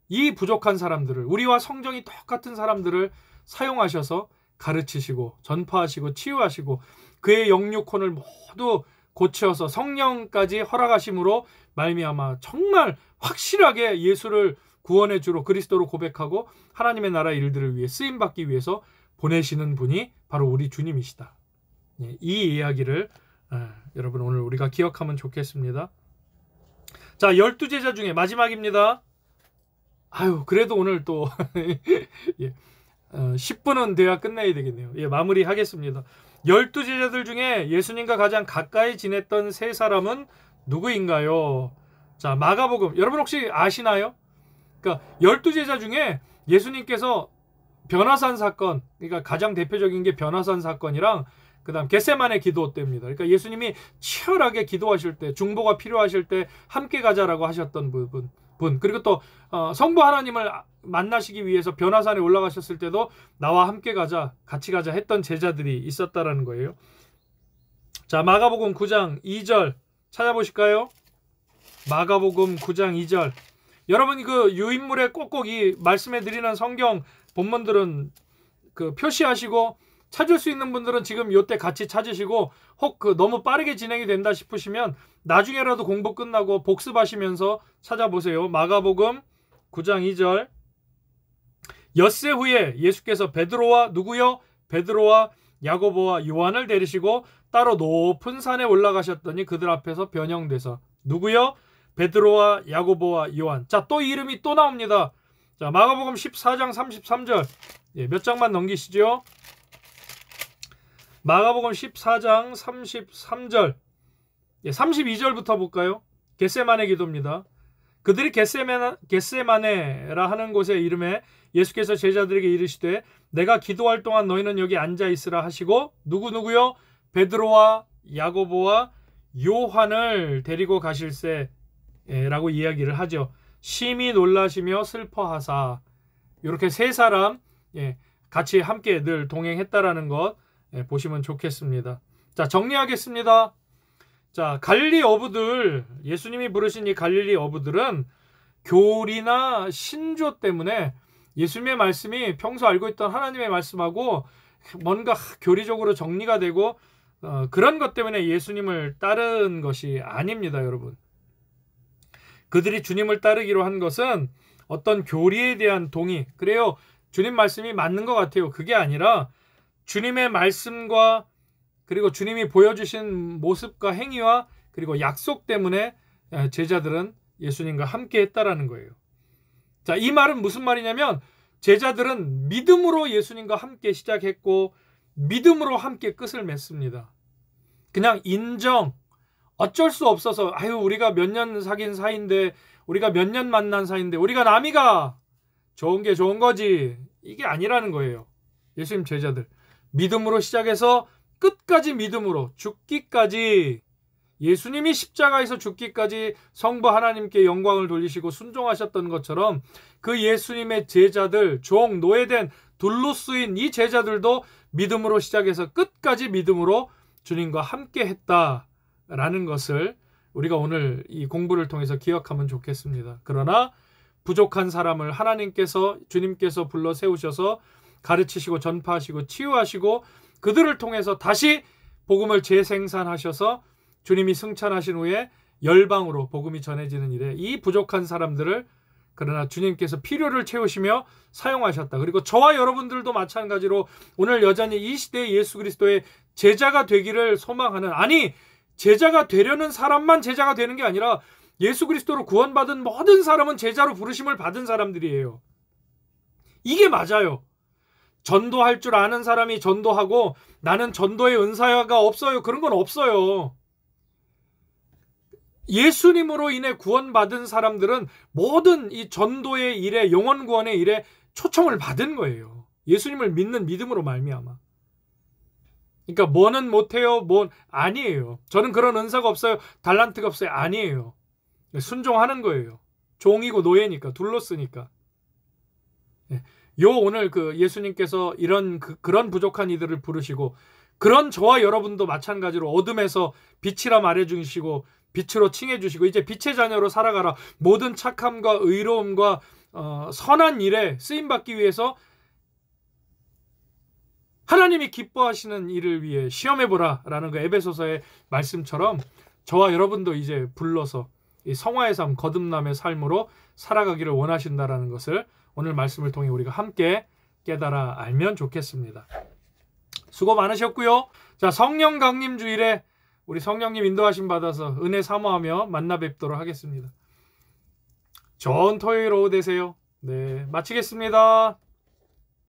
이 부족한 사람들을, 우리와 성정이 똑같은 사람들을 사용하셔서 가르치시고 전파하시고 치유하시고 그의 영육혼을 모두 고쳐서 성령까지 허락하심으로 말미암아 정말 확실하게 예수를 구원의 주로 그리스도로 고백하고 하나님의 나라 일들을 위해 쓰임받기 위해서 보내시는 분이 바로 우리 주님이시다. 이 이야기를 여러분 오늘 우리가 기억하면 좋겠습니다. 자, 12제자 중에 마지막입니다. 아유, 그래도 오늘 또 예, 10분은 돼야 끝내야 되겠네요. 예, 마무리하겠습니다. 12제자들 중에 예수님과 가장 가까이 지냈던 세 사람은 누구인가요? 자, 마가복음 여러분 혹시 아시나요? 그러니까 12제자 중에 예수님께서 변화산 사건, 그러니까 가장 대표적인 게 변화산 사건이랑 그 다음 겟세마네 기도 때입니다. 그러니까 예수님이 치열하게 기도하실 때, 중보가 필요하실 때 함께 가자라고 하셨던 분, 그리고 또 성부 하나님을 만나시기 위해서 변화산에 올라가셨을 때도 나와 함께 가자, 같이 가자 했던 제자들이 있었다라는 거예요. 자, 마가복음 9장 2절 찾아보실까요? 마가복음 9장 2절. 여러분 그 유인물에 꼭꼭 이 말씀해 드리는 성경 본문들은 그 표시하시고, 찾을 수 있는 분들은 지금 요때 같이 찾으시고, 혹 그 너무 빠르게 진행이 된다 싶으시면 나중에라도 공부 끝나고 복습하시면서 찾아보세요. 마가복음 9장 2절. 엿새 후에 예수께서 베드로와 누구요? 베드로와 야고보와 요한을 데리시고 따로 높은 산에 올라가셨더니 그들 앞에서 변형돼서 누구요? 베드로와 야고보와 요한. 자, 또 이름이 또 나옵니다. 자, 마가복음 14장 33절. 예, 몇 장만 넘기시죠. 마가복음 14장 33절. 예, 32절부터 볼까요? 겟세마네 기도입니다. 그들이 겟세마네라 하는 곳의 이름에 예수께서 제자들에게 이르시되 내가 기도할 동안 너희는 여기 앉아 있으라 하시고 누구요? 베드로와 야고보와 요한을 데리고 가실세라고 이야기를 하죠. 심히 놀라시며 슬퍼하사. 이렇게 세 사람 같이 함께 늘 동행했다라는 것 보시면 좋겠습니다. 자, 정리하겠습니다. 자, 갈릴리 어부들, 예수님이 부르신 이 갈릴리 어부들은 교리나 신조 때문에 예수님의 말씀이 평소 알고 있던 하나님의 말씀하고 뭔가 교리적으로 정리가 되고 그런 것 때문에 예수님을 따른 것이 아닙니다, 여러분. 그들이 주님을 따르기로 한 것은 어떤 교리에 대한 동의, 그래요, 주님 말씀이 맞는 것 같아요, 그게 아니라 주님의 말씀과 그리고 주님이 보여주신 모습과 행위와 그리고 약속 때문에 제자들은 예수님과 함께 했다라는 거예요. 자, 이 말은 무슨 말이냐면 제자들은 믿음으로 예수님과 함께 시작했고 믿음으로 함께 끝을 맺습니다. 그냥 인정, 어쩔 수 없어서 아유 우리가 몇 년 사귄 사이인데, 우리가 몇 년 만난 사이인데 우리가 남이가 좋은 게 좋은 거지, 이게 아니라는 거예요. 예수님 제자들 믿음으로 시작해서 끝까지 믿음으로 죽기까지, 예수님이 십자가에서 죽기까지 성부 하나님께 영광을 돌리시고 순종하셨던 것처럼 그 예수님의 제자들, 종, 노예된 둘로 쓰인 이 제자들도 믿음으로 시작해서 끝까지 믿음으로 주님과 함께 했다라는 것을 우리가 오늘 이 공부를 통해서 기억하면 좋겠습니다. 그러나 부족한 사람을 하나님께서, 주님께서 불러 세우셔서 가르치시고 전파하시고 치유하시고 그들을 통해서 다시 복음을 재생산하셔서 주님이 승천하신 후에 열방으로 복음이 전해지는 일에 이 부족한 사람들을 그러나 주님께서 필요를 채우시며 사용하셨다. 그리고 저와 여러분들도 마찬가지로 오늘 여전히 이 시대의 예수 그리스도의 제자가 되기를 소망하는, 아니 제자가 되려는 사람만 제자가 되는 게 아니라 예수 그리스도로 구원받은 모든 사람은 제자로 부르심을 받은 사람들이에요. 이게 맞아요. 전도할 줄 아는 사람이 전도하고 나는 전도의 은사가 없어요. 그런 건 없어요. 예수님으로 인해 구원받은 사람들은 모든 이 전도의 일에, 영혼 구원의 일에 초청을 받은 거예요. 예수님을 믿는 믿음으로 말미암아. 그러니까 뭐는 못해요, 뭐 아니에요. 저는 그런 은사가 없어요, 달란트가 없어요, 아니에요. 순종하는 거예요. 종이고 노예니까, 둘러쓰니까. 요 오늘 그 예수님께서 이런 그런 부족한 이들을 부르시고, 그런 저와 여러분도 마찬가지로 어둠에서 빛이라 말해주시고 빛으로 칭해주시고 이제 빛의 자녀로 살아가라. 모든 착함과 의로움과 선한 일에 쓰임받기 위해서 하나님이 기뻐하시는 일을 위해 시험해보라 라는 그 에베소서의 말씀처럼 저와 여러분도 이제 불러서 이 성화의 삶, 거듭남의 삶으로 살아가기를 원하신다라는 것을 오늘 말씀을 통해 우리가 함께 깨달아 알면 좋겠습니다. 수고 많으셨고요. 자, 성령 강림 주일에 우리 성령님 인도하심 받아서 은혜 사모하며 만나 뵙도록 하겠습니다. 좋은 토요일 오후 되세요. 네, 마치겠습니다.